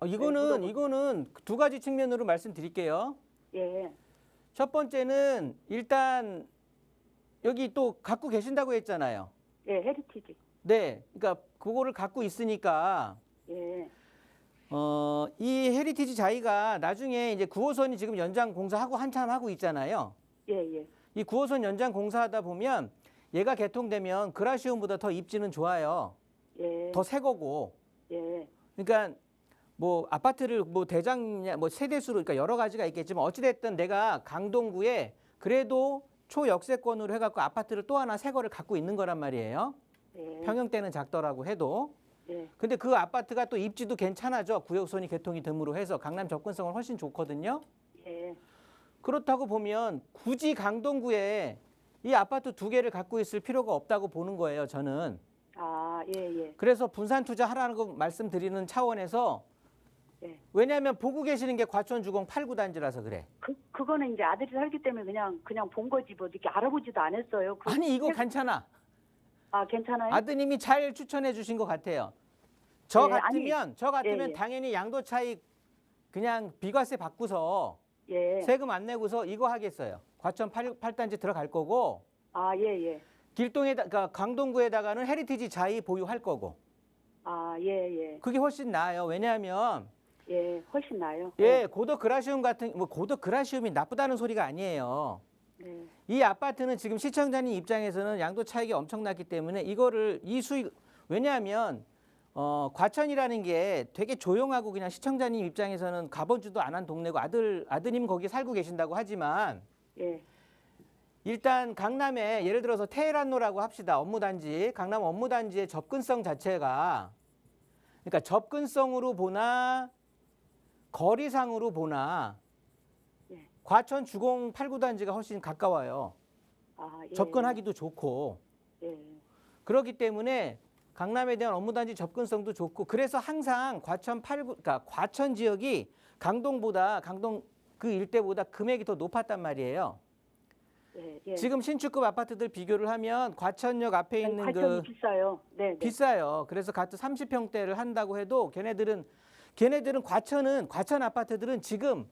이거는 두 가지 측면으로 말씀드릴게요. 예. 첫 번째는 일단 여기 또 갖고 계신다고 했잖아요. 예, 헤리티지. 네, 그러니까 그거를 갖고 있으니까 예, 이 헤리티지 자이가 나중에 이제 9호선이 지금 연장 공사하고 한참 하고 있잖아요. 예, 예. 이 9호선 연장 공사하다 보면 얘가 개통되면 그라시움보다 더 입지는 좋아요. 예, 더 새 거고. 예, 그러니까 뭐 아파트를 뭐 대장이냐 뭐 세대수로 그러니까 여러 가지가 있겠지만 어찌 됐든 내가 강동구에 그래도 초역세권으로 해갖고 아파트를 또 하나 새 거를 갖고 있는 거란 말이에요. 예, 평형대는 작더라고 해도. 예, 근데 그 아파트가 또 입지도 괜찮아져. 구역선이 개통이 됨으로 해서 강남 접근성은 훨씬 좋거든요. 예, 그렇다고 보면 굳이 강동구에 이 아파트 2개를 갖고 있을 필요가 없다고 보는 거예요, 저는. 아, 예, 예, 그래서 분산 투자하라는 거 말씀드리는 차원에서 예. 왜냐하면 보고 계시는 게 과천주공 8구 단지라서 그래. 그거는 이제 아들이 살기 때문에 그냥 본 거지 뭐 이렇게 알아보지도 않았어요. 아니 이거 괜찮아. 아, 괜찮아요? 아드님이 잘 추천해 주신 것 같아요. 저 예, 아니, 같으면 예. 당연히 양도 차익 그냥 비과세 받고서 예. 세금 안 내고서 이거 하겠어요. 과천 8단지 들어갈 거고 아, 예, 예. 그러니까 강동구에다가는 헤리티지 자이 보유할 거고 아, 예, 예. 그게 훨씬 나아요. 왜냐하면 예, 훨씬 나아요. 예 고덕 그라시움 같은 뭐 고덕 그라시움이 나쁘다는 소리가 아니에요. 네. 이 아파트는 지금 시청자님 입장에서는 양도 차익이 엄청났기 때문에 이거를 이 수익 왜냐하면 과천이라는 게 되게 조용하고 그냥 시청자님 입장에서는 가본지도 안 한 동네고 아드님 거기 살고 계신다고 하지만 예. 일단 강남에 예를 들어서 테헤란로라고 합시다. 업무단지 강남 업무단지의 접근성 자체가 그러니까 접근성으로 보나 거리상으로 보나 예. 과천 주공 8구 단지가 훨씬 가까워요. 아, 예. 접근하기도 좋고 예. 그렇기 때문에 강남에 대한 업무단지 접근성도 좋고 그래서 항상 과천 8구 그러니까 과천 지역이 강동 그 일대보다 금액이 더 높았단 말이에요. 예. 예. 지금 신축급 아파트들 비교를 하면 과천역 앞에 있는 과천이 비싸요. 네, 네. 비싸요. 그래서 같은 30평대를 한다고 해도 걔네들은 과천 아파트들은 지금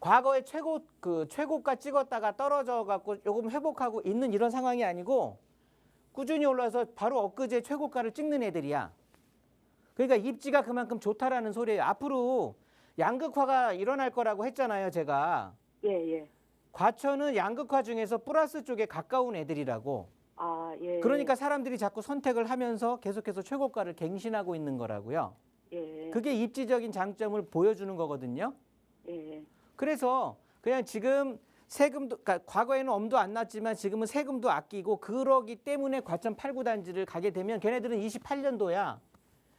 과거에 최고가 찍었다가 떨어져 갖고 조금 회복하고 있는 이런 상황이 아니고 꾸준히 올라서 바로 엊그제 최고가를 찍는 애들이야. 그러니까 입지가 그만큼 좋다라는 소리예요. 앞으로 양극화가 일어날 거라고 했잖아요, 제가. 예, 예. 과천은 양극화 중에서 플러스 쪽에 가까운 애들이라고. 아, 예. 그러니까 사람들이 자꾸 선택을 하면서 계속해서 최고가를 갱신하고 있는 거라고요. 예. 그게 입지적인 장점을 보여주는 거거든요. 예. 그래서 그냥 지금 세금도 그러니까 과거에는 엄도 안 났지만 지금은 세금도 아끼고 그러기 때문에 과천 8구 단지를 가게 되면 걔네들은 28년도야.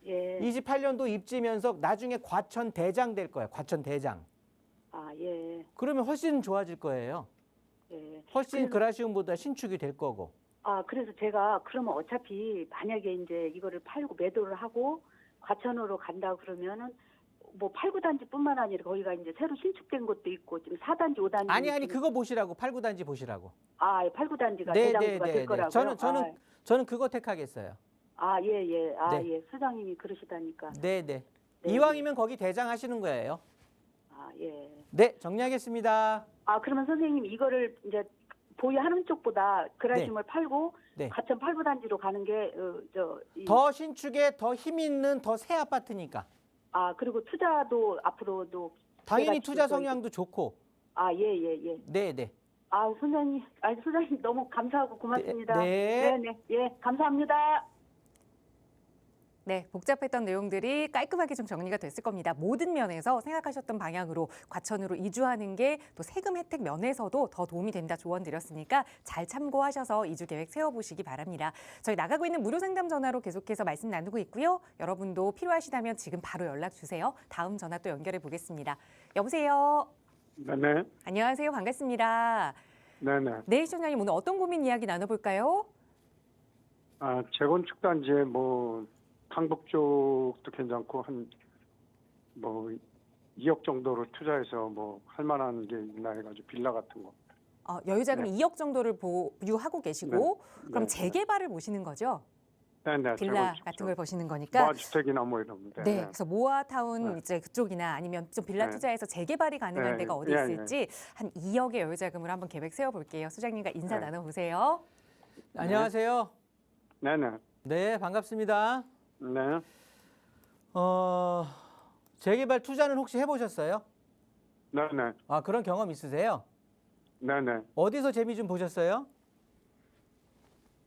예. 28년도 입지면서 나중에 과천 대장 될 거야. 과천 대장. 아, 예. 그러면 훨씬 좋아질 거예요. 예. 훨씬 그라시움보다 신축이 될 거고. 아, 그래서 제가 그러면 어차피 만약에 이제 이거를 팔고 매도를 하고 과천으로 간다 그러면은 뭐 8구 단지뿐만 아니라 거기가 이제 새로 신축된 것도 있고 지금 4단지, 5단지 아니 그거 보시라고 8구 단지 보시라고. 아, 8구 단지가 대장부가 될 거라고요. 저는 그거 택하겠어요. 아, 예, 예. 아, 네. 예. 수장님이 그러시다니까. 네. 네. 이왕이면 거기 대장 하시는 거예요. 아, 예. 네, 정리하겠습니다. 아, 그러면 선생님 이거를 이제 보유하는 쪽보다 그라심을 팔고 네. 과천 8구 단지로 가는 게 더 신축에 더 힘 있는 더 새 아파트니까. 아, 그리고 투자도 앞으로도 당연히 제가 투자 지금 성향도 좋고. 아, 예, 예, 예. 네. 아, 소장님 너무 감사하고 고맙습니다. 네. 네. 예, 감사합니다. 네, 복잡했던 내용들이 깔끔하게 좀 정리가 됐을 겁니다. 모든 면에서 생각하셨던 방향으로 과천으로 이주하는 게 또 세금 혜택 면에서도 더 도움이 된다 조언 드렸으니까 잘 참고하셔서 이주 계획 세워보시기 바랍니다. 저희 나가고 있는 무료 상담 전화로 계속해서 말씀 나누고 있고요. 여러분도 필요하시다면 지금 바로 연락 주세요. 다음 전화 또 연결해 보겠습니다. 여보세요. 네네. 안녕하세요. 반갑습니다. 네네. 네, 시청자님 오늘 어떤 고민 이야기 나눠볼까요? 아, 재건축 단지에 뭐 강북 쪽도 괜찮고 한 뭐 2억 정도로 투자해서 뭐 할 만한 게 있나 해가지고 빌라 같은 거. 여유자금 네. 2억 정도를 보유하고 계시고 그럼 네. 재개발을 보시는 거죠? 네네. 빌라 재건축 같은 걸 보시는 거니까. 모아주택이나 뭐 이런 데. 네, 그래서 모아타운 네. 이제 그쪽이나 아니면 좀 빌라 네. 투자해서 재개발이 가능한 네. 데가 어디 예, 있을지 한 2억의 여유자금으로 한번 계획 세워볼게요. 수장님과 인사 네. 나눠보세요. 안녕하세요. 네네. 네, 반갑습니다. 네. 재개발 투자는 혹시 해보셨어요? 네네. 아, 그런 경험 있으세요? 네네. 어디서 재미 좀 보셨어요?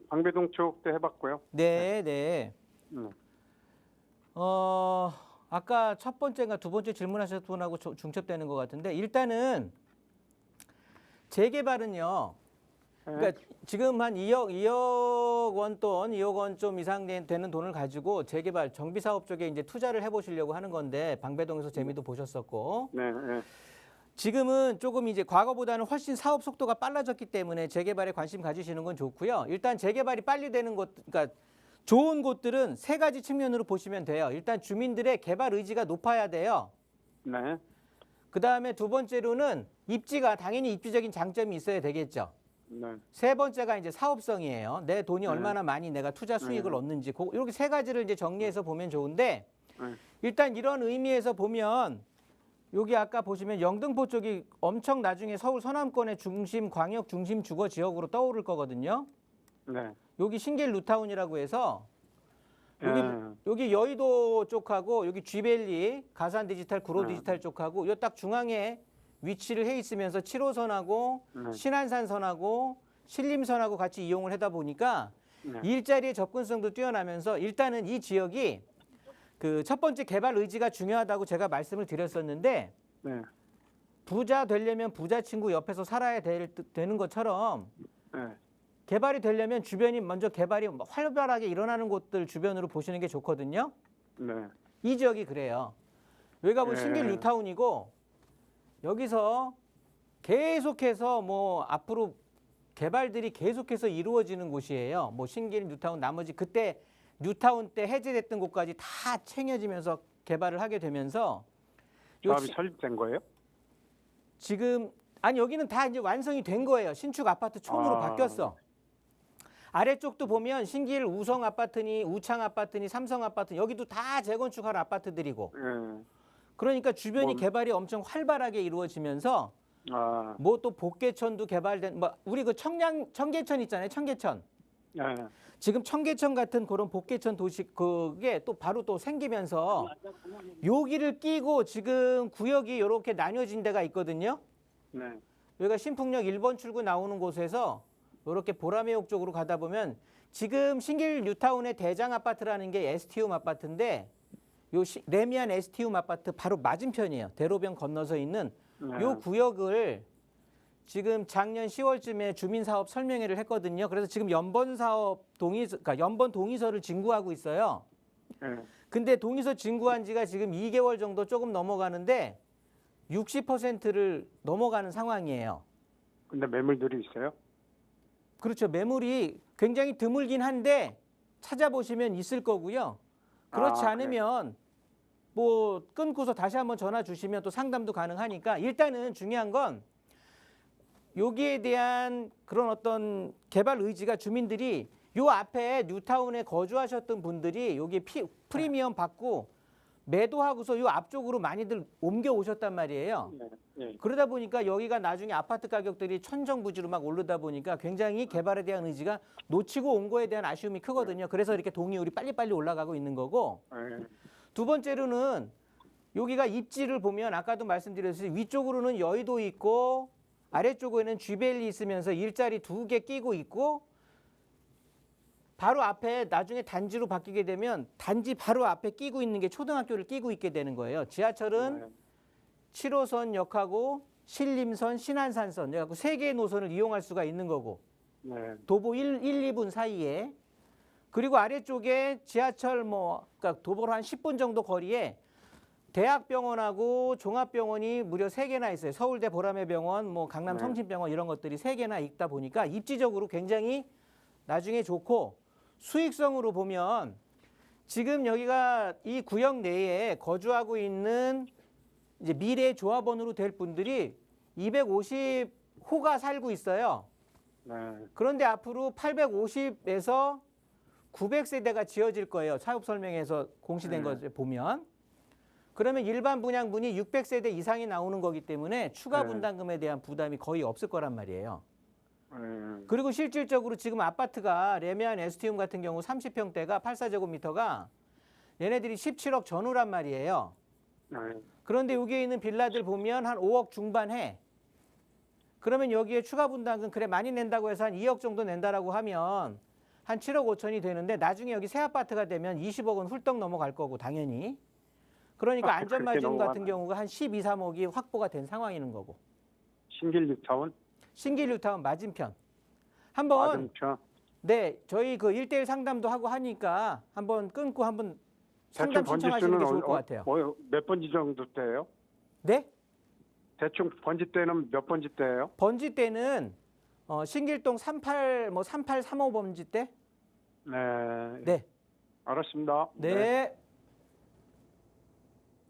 방배동 쪽도 해봤고요. 네, 네. 네. 아까 첫 번째인가 두 번째 질문하셨던 분하고 중첩되는 것 같은데 일단은 재개발은요. 그러니까 지금 한 2억 원 돈, 2억 원 좀 이상 되는 돈을 가지고 재개발, 정비사업 쪽에 이제 투자를 해보시려고 하는 건데 방배동에서 재미도 보셨었고 네. 네. 지금은 조금 이제 과거보다는 훨씬 사업 속도가 빨라졌기 때문에 재개발에 관심 가지시는 건 좋고요. 일단 재개발이 빨리 되는 곳, 그러니까 좋은 곳들은 세 가지 측면으로 보시면 돼요. 일단 주민들의 개발 의지가 높아야 돼요. 네. 그 다음에 두 번째로는 입지가 당연히 입지적인 장점이 있어야 되겠죠. 네. 세 번째가 이제 사업성이에요. 내 돈이 얼마나 많이 내가 투자 수익을 얻는지 이렇게 세 가지를 이제 정리해서 보면 좋은데 일단 이런 의미에서 보면 여기 아까 보시면 영등포 쪽이 엄청 나중에 서울 서남권의 중심 광역 중심 주거 지역으로 떠오를 거거든요. 네. 여기 신길 뉴타운이라고 해서 네. 여기 여의도 쪽하고 여기 G밸리 가산 디지털 구로 디지털 쪽하고 요 딱 중앙에 위치를 해 있으면서 7호선하고 신안산선하고 신림선하고 같이 이용을 하다 보니까 일자리의 접근성도 뛰어나면서 일단은 이 지역이 그 첫 번째 개발 의지가 중요하다고 제가 말씀을 드렸었는데 네. 부자 되려면 부자 친구 옆에서 살아야 되는 것처럼 네. 개발이 되려면 주변이 먼저 개발이 활발하게 일어나는 곳들 주변으로 보시는 게 좋거든요. 네. 이 지역이 그래요. 여기가 뭐 네. 신길 뉴타운이고 여기서 계속해서 뭐 앞으로 개발들이 계속해서 이루어지는 곳이에요. 뭐 신길 뉴타운 나머지 그때 뉴타운 때 해제됐던 곳까지 다 챙겨지면서 개발을 하게 되면서 사업이 설립된 거예요? 지금 아니 여기는 다 이제 완성이 된 거예요. 신축 아파트 촌으로 바뀌었어. 아래쪽도 보면 신길 우성 아파트니 우창 아파트니 삼성 아파트 여기도 다 재건축할 아파트들이고 네. 그러니까 주변이 개발이 엄청 활발하게 이루어지면서 뭐 또 복개천도 개발된 뭐 우리 그 청계천 있잖아요. 청계천. 네. 지금 청계천 같은 그런 복개천 도시 그게 또 바로 또 생기면서 여기를 끼고 지금 구역이 이렇게 나뉘어진 데가 있거든요. 네. 여기가 신풍역 1번 출구 나오는 곳에서 이렇게 보라매옥 쪽으로 가다 보면 지금 신길 뉴타운의 대장 아파트라는 게 에스티움 아파트인데 요 레미안 에스티움 아파트 바로 맞은편이에요. 대로변 건너서 있는 요 구역을 지금 작년 10월쯤에 주민사업 설명회를 했거든요. 그래서 지금 연번 사업 그러니까 연번 동의서를 진구하고 있어요. 근데 동의서 진구한 지가 지금 2개월 정도 조금 넘어가는데 60%를 넘어가는 상황이에요. 근데 매물들이 있어요? 그렇죠. 매물이 굉장히 드물긴 한데 찾아보시면 있을 거고요. 그렇지 않으면 뭐 끊고서 다시 한번 전화 주시면 또 상담도 가능하니까 일단은 중요한 건 여기에 대한 그런 어떤 개발 의지가 주민들이 요 앞에 뉴타운에 거주하셨던 분들이 여기 프리미엄 받고 매도하고서 요 앞쪽으로 많이들 옮겨 오셨단 말이에요. 네. 그러다 보니까 여기가 나중에 아파트 가격들이 천정부지로 막 오르다 보니까 굉장히 개발에 대한 의지가 놓치고 온 거에 대한 아쉬움이 크거든요. 그래서 이렇게 동의율이 빨리빨리 올라가고 있는 거고 두 번째로는 여기가 입지를 보면 아까도 말씀드렸듯이 위쪽으로는 여의도 있고 아래쪽에는 G밸리 있으면서 일자리 2개 끼고 있고 바로 앞에 나중에 단지로 바뀌게 되면 단지 바로 앞에 끼고 있는 게 초등학교를 끼고 있게 되는 거예요. 지하철은 7호선 역하고 신림선, 신안산선 그래갖고 3개의 노선을 이용할 수가 있는 거고 도보 1, 2분 사이에 그리고 아래쪽에 지하철 그러니까 도보로 한 10분 정도 거리에 대학병원하고 종합병원이 무려 3개나 있어요. 서울대 보라매병원, 뭐 강남 성심병원 이런 것들이 3개나 있다 보니까 입지적으로 굉장히 나중에 좋고 수익성으로 보면 지금 여기가 이 구역 내에 거주하고 있는 이제 미래 조합원으로 될 분들이 250호가 살고 있어요. 그런데 앞으로 850에서 900세대가 지어질 거예요. 사업 설명에서 공시된 것을 보면. 그러면 일반 분양분이 600세대 이상이 나오는 거기 때문에 추가 분담금에 대한 부담이 거의 없을 거란 말이에요. 예. 그리고 실질적으로 지금 아파트가 레미안 에스티움 같은 경우 30평대가 84제곱미터가 얘네들이 17억 전후란 말이에요. 예. 그런데 여기에 있는 빌라들 보면 한 5억 중반 해. 그러면 여기에 추가 분담금 그래 많이 낸다고 해서 한 2억 정도 낸다라고 하면 한 7억 5천이 되는데 나중에 여기 새 아파트가 되면 20억은 훌떡 넘어갈 거고 당연히. 그러니까 아, 그렇게 안전마진 같은 넘어가나. 경우가 한 12, 3억이 확보가 된 상황이는 거고. 신길 뉴타운 신길 뉴타운 맞은편. 한번 맞은편. 네, 저희 그 1대1 상담도 하고 하니까 한번 끊고 한번 대충 상담 신청하시는 게 번지수는 좋을 것 같아요. 몇 번지 정도 때예요? 네? 대충 번지 때는 몇 번지 때예요? 번지 때는 신길동 3835 번지 때? 네. 네. 알았습니다. 네.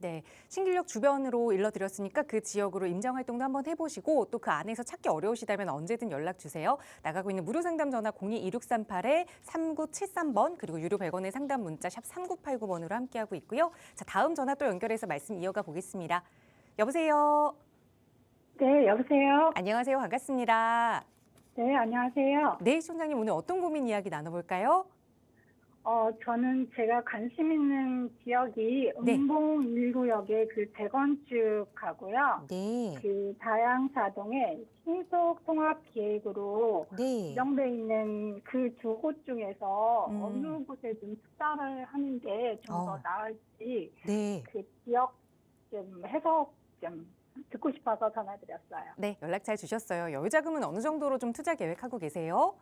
네, 신길역 주변으로 일러드렸으니까 그 지역으로 임장활동도 한번 해보시고 또 그 안에서 찾기 어려우시다면 언제든 연락 주세요. 나가고 있는 무료 상담 전화 02-2638-3973번 그리고 유료 100원의 상담 문자 샵 3989번으로 함께하고 있고요. 자, 다음 전화 또 연결해서 말씀 이어가 보겠습니다. 여보세요. 네, 여보세요. 안녕하세요. 반갑습니다. 네, 안녕하세요. 네, 시청자님 오늘 어떤 고민 이야기 나눠볼까요? 저는 제가 관심 있는 지역이 네. 은봉 1구역의 그 재건축하고요. 네. 그 다양사동의 신속 통합 계획으로 네. 지정돼 있는 그 두 곳 중에서 음. 어느 곳에 좀 투자를 하는 게 좀 더 어. 나을지 네. 그 지역 좀 해석 좀 듣고 싶어서 전화드렸어요. 네, 연락 잘 주셨어요. 여유 자금은 어느 정도로 좀 투자 계획하고 계세요?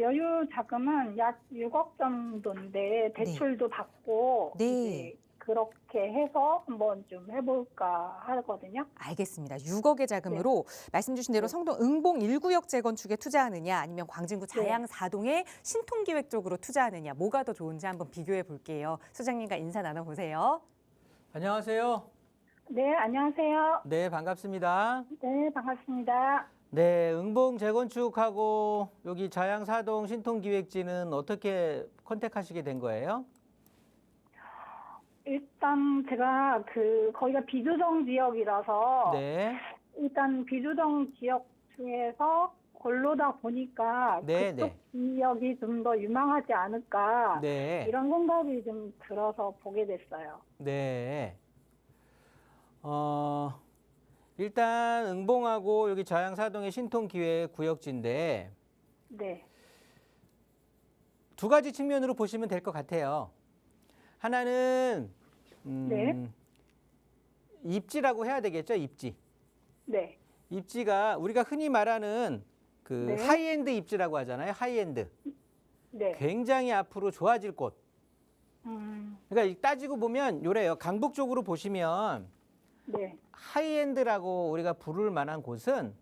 여유 자금은 약 6억 정도인데 대출도 받고 네. 이제 그렇게 해서 한번 좀 해볼까 하거든요. 알겠습니다. 6억의 자금으로 말씀 주신 대로 네. 성동 응봉 1구역 재건축에 투자하느냐 아니면 광진구 네. 자양 4동의 신통기획 쪽으로 투자하느냐 뭐가 더 좋은지 한번 비교해 볼게요. 소장님과 인사 나눠보세요. 안녕하세요. 네, 안녕하세요. 네, 반갑습니다. 네, 반갑습니다. 네, 응봉 재건축하고 여기 자양사동 신통기획지는 어떻게 컨택하시게 된 거예요? 일단 제가 거기가 비조정 지역이라서 네. 일단 비조정 지역 중에서 골로다 보니까 네, 그쪽 네. 지역이 좀 더 유망하지 않을까 네. 이런 생각이 좀 들어서 보게 됐어요. 네. 일단 응봉하고 여기 자양사동의 신통기획 구역지인데 네, 두 가지 측면으로 보시면 될 것 같아요. 하나는 네. 입지라고 해야 되겠죠, 입지. 네, 입지가 우리가 흔히 말하는 그 네. 하이엔드 입지라고 하잖아요. 하이엔드. 네. 굉장히 앞으로 좋아질 곳. 그러니까 따지고 보면 요래요. 강북 쪽으로 보시면 네, 하이엔드라고 우리가 부를 만한 곳은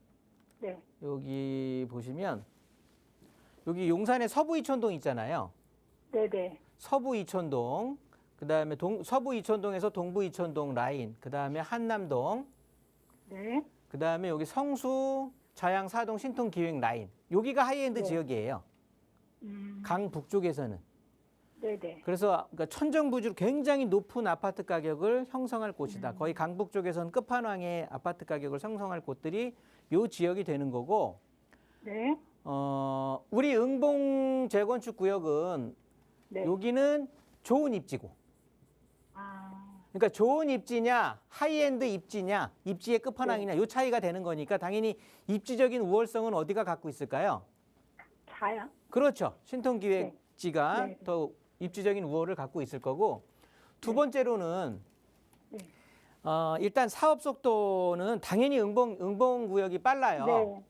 네, 여기 보시면 여기 용산에 서부 이촌동 있잖아요. 네, 네, 서부 이촌동, 그다음에 서부 이촌동에서 동부 이촌동 라인, 그다음에 한남동, 네, 그다음에 여기 성수 자양 사동 신통 기획 라인. 여기가 하이엔드 네. 지역이에요. 강북쪽에서는. 네, 네, 그래서 그러니까 천정부지로 굉장히 높은 아파트 가격을 형성할 곳이다. 거의 강북 쪽에서는 끝판왕의 아파트 가격을 형성할 곳들이 요 지역이 되는 거고, 네, 우리 응봉 재건축 구역은 네. 여기는 좋은 입지고. 그러니까 좋은 입지냐, 하이엔드 입지냐, 입지의 끝판왕이냐, 요 차이가 되는 거니까 당연히 입지적인 우월성은 어디가 갖고 있을까요? 자양. 그렇죠. 신통기획지가 네. 네. 더 입지적인 우월을 갖고 있을 거고, 두 번째로는 네. 일단 사업 속도는 당연히 응봉 구역이 빨라요. 네,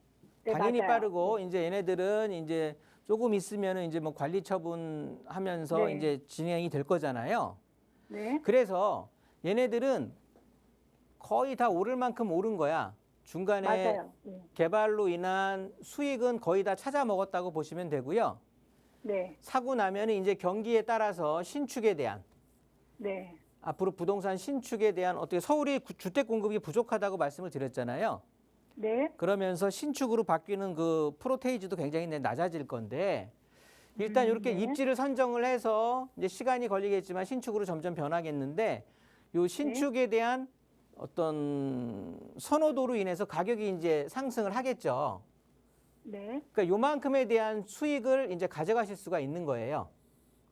네, 당연히 맞아요. 빠르고 이제 얘네들은 이제 조금 있으면은 이제 뭐 관리 처분하면서 네. 이제 진행이 될 거잖아요. 네, 그래서 얘네들은 거의 다 오를 만큼 오른 거야. 중간에 맞아요. 네, 개발로 인한 수익은 거의 다 찾아 먹었다고 보시면 되고요. 네, 사고 나면 이제 경기에 따라서 신축에 대한 네, 앞으로 부동산 신축에 대한 어떻게 서울이 주택 공급이 부족하다고 말씀을 드렸잖아요. 네, 그러면서 신축으로 바뀌는 그 프로테이지도 굉장히 낮아질 건데 일단 이렇게 네. 입지를 선정을 해서 이제 시간이 걸리겠지만 신축으로 점점 변하겠는데 요 신축에 대한 어떤 선호도로 인해서 가격이 이제 상승을 하겠죠. 네. 그러니까 요만큼에 대한 수익을 이제 가져가실 수가 있는 거예요.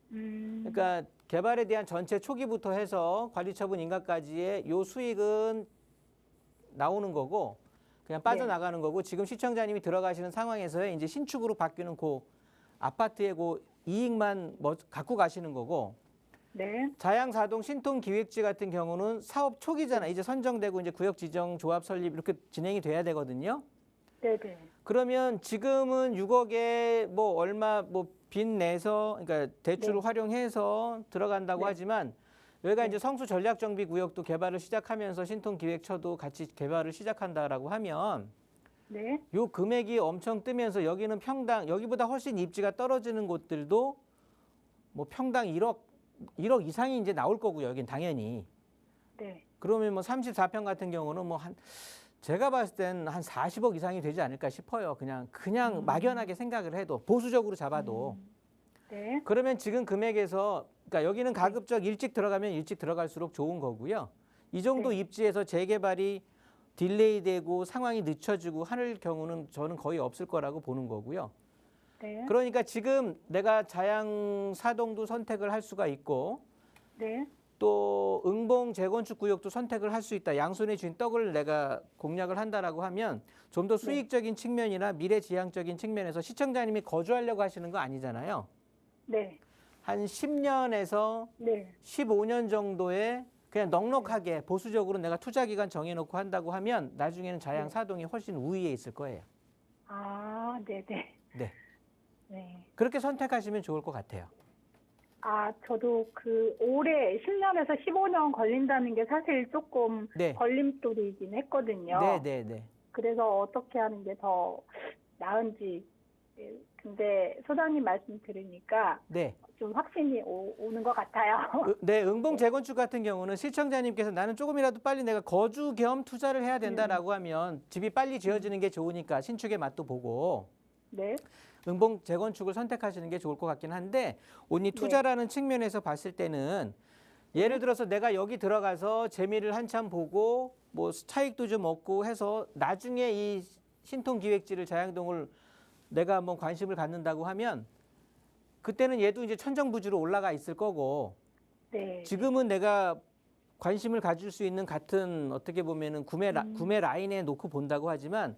그러니까 개발에 대한 전체 초기부터 해서 관리처분 인가까지의 요 수익은 나오는 거고 그냥 빠져나가는 거고 지금 시청자님이 들어가시는 상황에서의 이제 신축으로 바뀌는 그 아파트의 그 이익만 뭐 갖고 가시는 거고 네. 자양사동 신통기획지 같은 경우는 사업 초기잖아. 이제 선정되고 이제 구역 지정, 조합 설립 이렇게 진행이 돼야 되거든요. 네네. 그러면 지금은 6억에 뭐 얼마 뭐 빚 내서 그러니까 대출을 활용해서 들어간다고 하지만 여기가 이제 성수 전략정비구역도 개발을 시작하면서 신통기획처도 같이 개발을 시작한다라고 하면 네. 요 금액이 엄청 뜨면서 여기는 평당 여기보다 훨씬 입지가 떨어지는 곳들도 뭐 평당 1억 이상이 이제 나올 거고요. 여긴 당연히. 네. 그러면 뭐 34평 같은 경우는 뭐 한 제가 봤을 땐 한 40억 이상이 되지 않을까 싶어요. 그냥 막연하게 생각을 해도 보수적으로 잡아도. 네. 그러면 지금 금액에서 그러니까 여기는 가급적 일찍 들어가면 일찍 들어갈수록 좋은 거고요. 이 정도 네. 입지에서 재개발이 딜레이되고 상황이 늦춰지고 하는 경우는 저는 거의 없을 거라고 보는 거고요. 네. 그러니까 지금 내가 자양사동도 선택을 할 수가 있고 네. 또 응봉 재건축 구역도 선택을 할 수 있다. 양손에 쥔 떡을 내가 공략을 한다라고 하면 좀 더 수익적인 측면이나 미래지향적인 측면에서 시청자님이 거주하려고 하시는 거 아니잖아요. 네. 한 10년에서 네. 15년 정도에 그냥 넉넉하게 보수적으로 내가 투자 기간 정해놓고 한다고 하면 나중에는 자양사동이 훨씬 우위에 있을 거예요. 아, 네네. 네. 네. 그렇게 선택하시면 좋을 것 같아요. 아, 저도 그 올해 10년에서 15년 걸린다는 게 사실 조금 네. 걸림돌이긴 했거든요. 네. 그래서 어떻게 하는 게 더 나은지. 예, 근데 소장님 말씀 들으니까 네. 좀 확신이 오는 것 같아요. 네, 응봉 재건축 같은 경우는 시청자님께서 나는 조금이라도 빨리 내가 거주 겸 투자를 해야 된다라고 하면 집이 빨리 지어지는 게 좋으니까 신축의 맛도 보고 네. 응봉 재건축을 선택하시는 게 좋을 것 같긴 한데 온리 투자라는 측면에서 봤을 때는 예를 들어서 내가 여기 들어가서 재미를 한참 보고 뭐 차익도 좀 얻고 해서 나중에 이 신통기획지를 자양동을 내가 한번 관심을 갖는다고 하면 그때는 얘도 이제 천정부지로 올라가 있을 거고 네. 지금은 내가 관심을 가질 수 있는 같은 어떻게 보면은 구매 라인에 놓고 본다고 하지만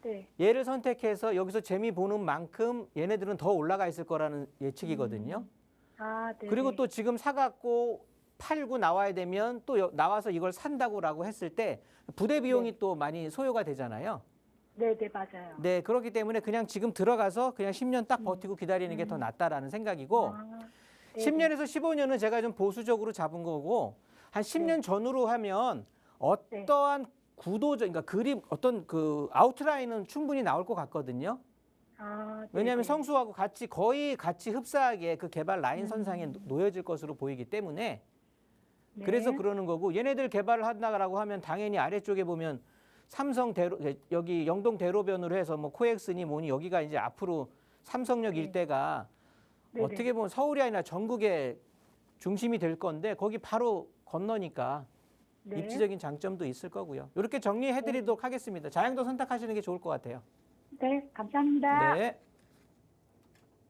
네. 얘를 선택해서 여기서 재미 보는 만큼 얘네들은 더 올라가 있을 거라는 예측이거든요. 아, 네. 그리고 또 지금 사갖고 팔고 나와야 되면 또 나와서 이걸 산다고라고 했을 때 부대 비용이 또 많이 소요가 되잖아요. 네, 맞아요. 네, 그렇기 때문에 그냥 지금 들어가서 그냥 10년 딱 버티고 기다리는 게 더 낫다라는 생각이고 아, 네. 10년에서 15년은 제가 좀 보수적으로 잡은 거고 한 10년 전후로 하면 어떠한 구도적 그러니까 그림 어떤 그 아웃라인은 충분히 나올 것 같거든요. 아, 네. 왜냐하면 성수하고 거의 같이 흡사하게 그 개발 라인 선상에 놓여질 것으로 보이기 때문에 네. 그래서 그러는 거고 얘네들 개발을 한다라고 하면 당연히 아래쪽에 보면 삼성 대로 여기 영동 대로변으로 해서 뭐 코엑스니 뭐니 여기가 이제 앞으로 삼성역 일대가 네네. 어떻게 보면 서울이 아니라 전국의 중심이 될 건데 거기 바로 건너니까 네. 입지적인 장점도 있을 거고요. 이렇게 정리해드리도록 하겠습니다. 자양도 선택하시는 게 좋을 것 같아요. 네, 감사합니다. 네.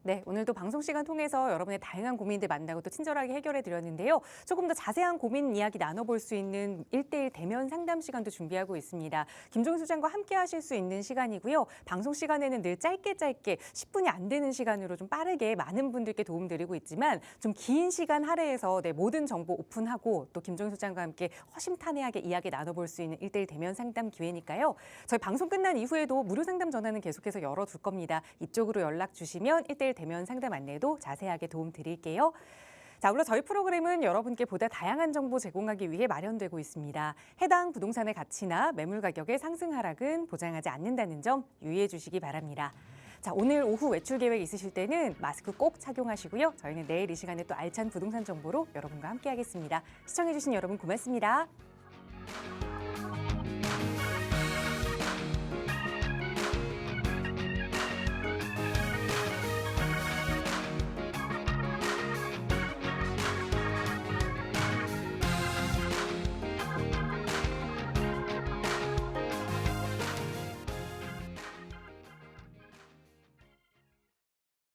네, 오늘도 방송 시간 통해서 여러분의 다양한 고민들 만나고 또 친절하게 해결해 드렸는데요. 조금 더 자세한 고민 이야기 나눠볼 수 있는 1:1 대면 상담 시간도 준비하고 있습니다. 김종희 소장과 함께 하실 수 있는 시간이고요. 방송 시간에는 늘 짧게 10분이 안 되는 시간으로 좀 빠르게 많은 분들께 도움드리고 있지만 좀 긴 시간 할애해서 모든 정보 오픈하고 또 김종희 소장과 함께 허심탄회하게 이야기 나눠볼 수 있는 1:1 대면 상담 기회니까요. 저희 방송 끝난 이후에도 무료 상담 전화는 계속해서 열어둘 겁니다. 이쪽으로 연락 주시면 1:1 대면 상담 안내도 자세하게 도움 드릴게요. 자, 물론 저희 프로그램은 여러분께 보다 다양한 정보 제공하기 위해 마련되고 있습니다. 해당 부동산의 가치나 매물 가격의 상승 하락은 보장하지 않는다는 점 유의해 주시기 바랍니다. 자, 오늘 오후 외출 계획 있으실 때는 마스크 꼭 착용하시고요. 저희는 내일 이 시간에 또 알찬 부동산 정보로 여러분과 함께 하겠습니다. 시청해 주신 여러분 고맙습니다.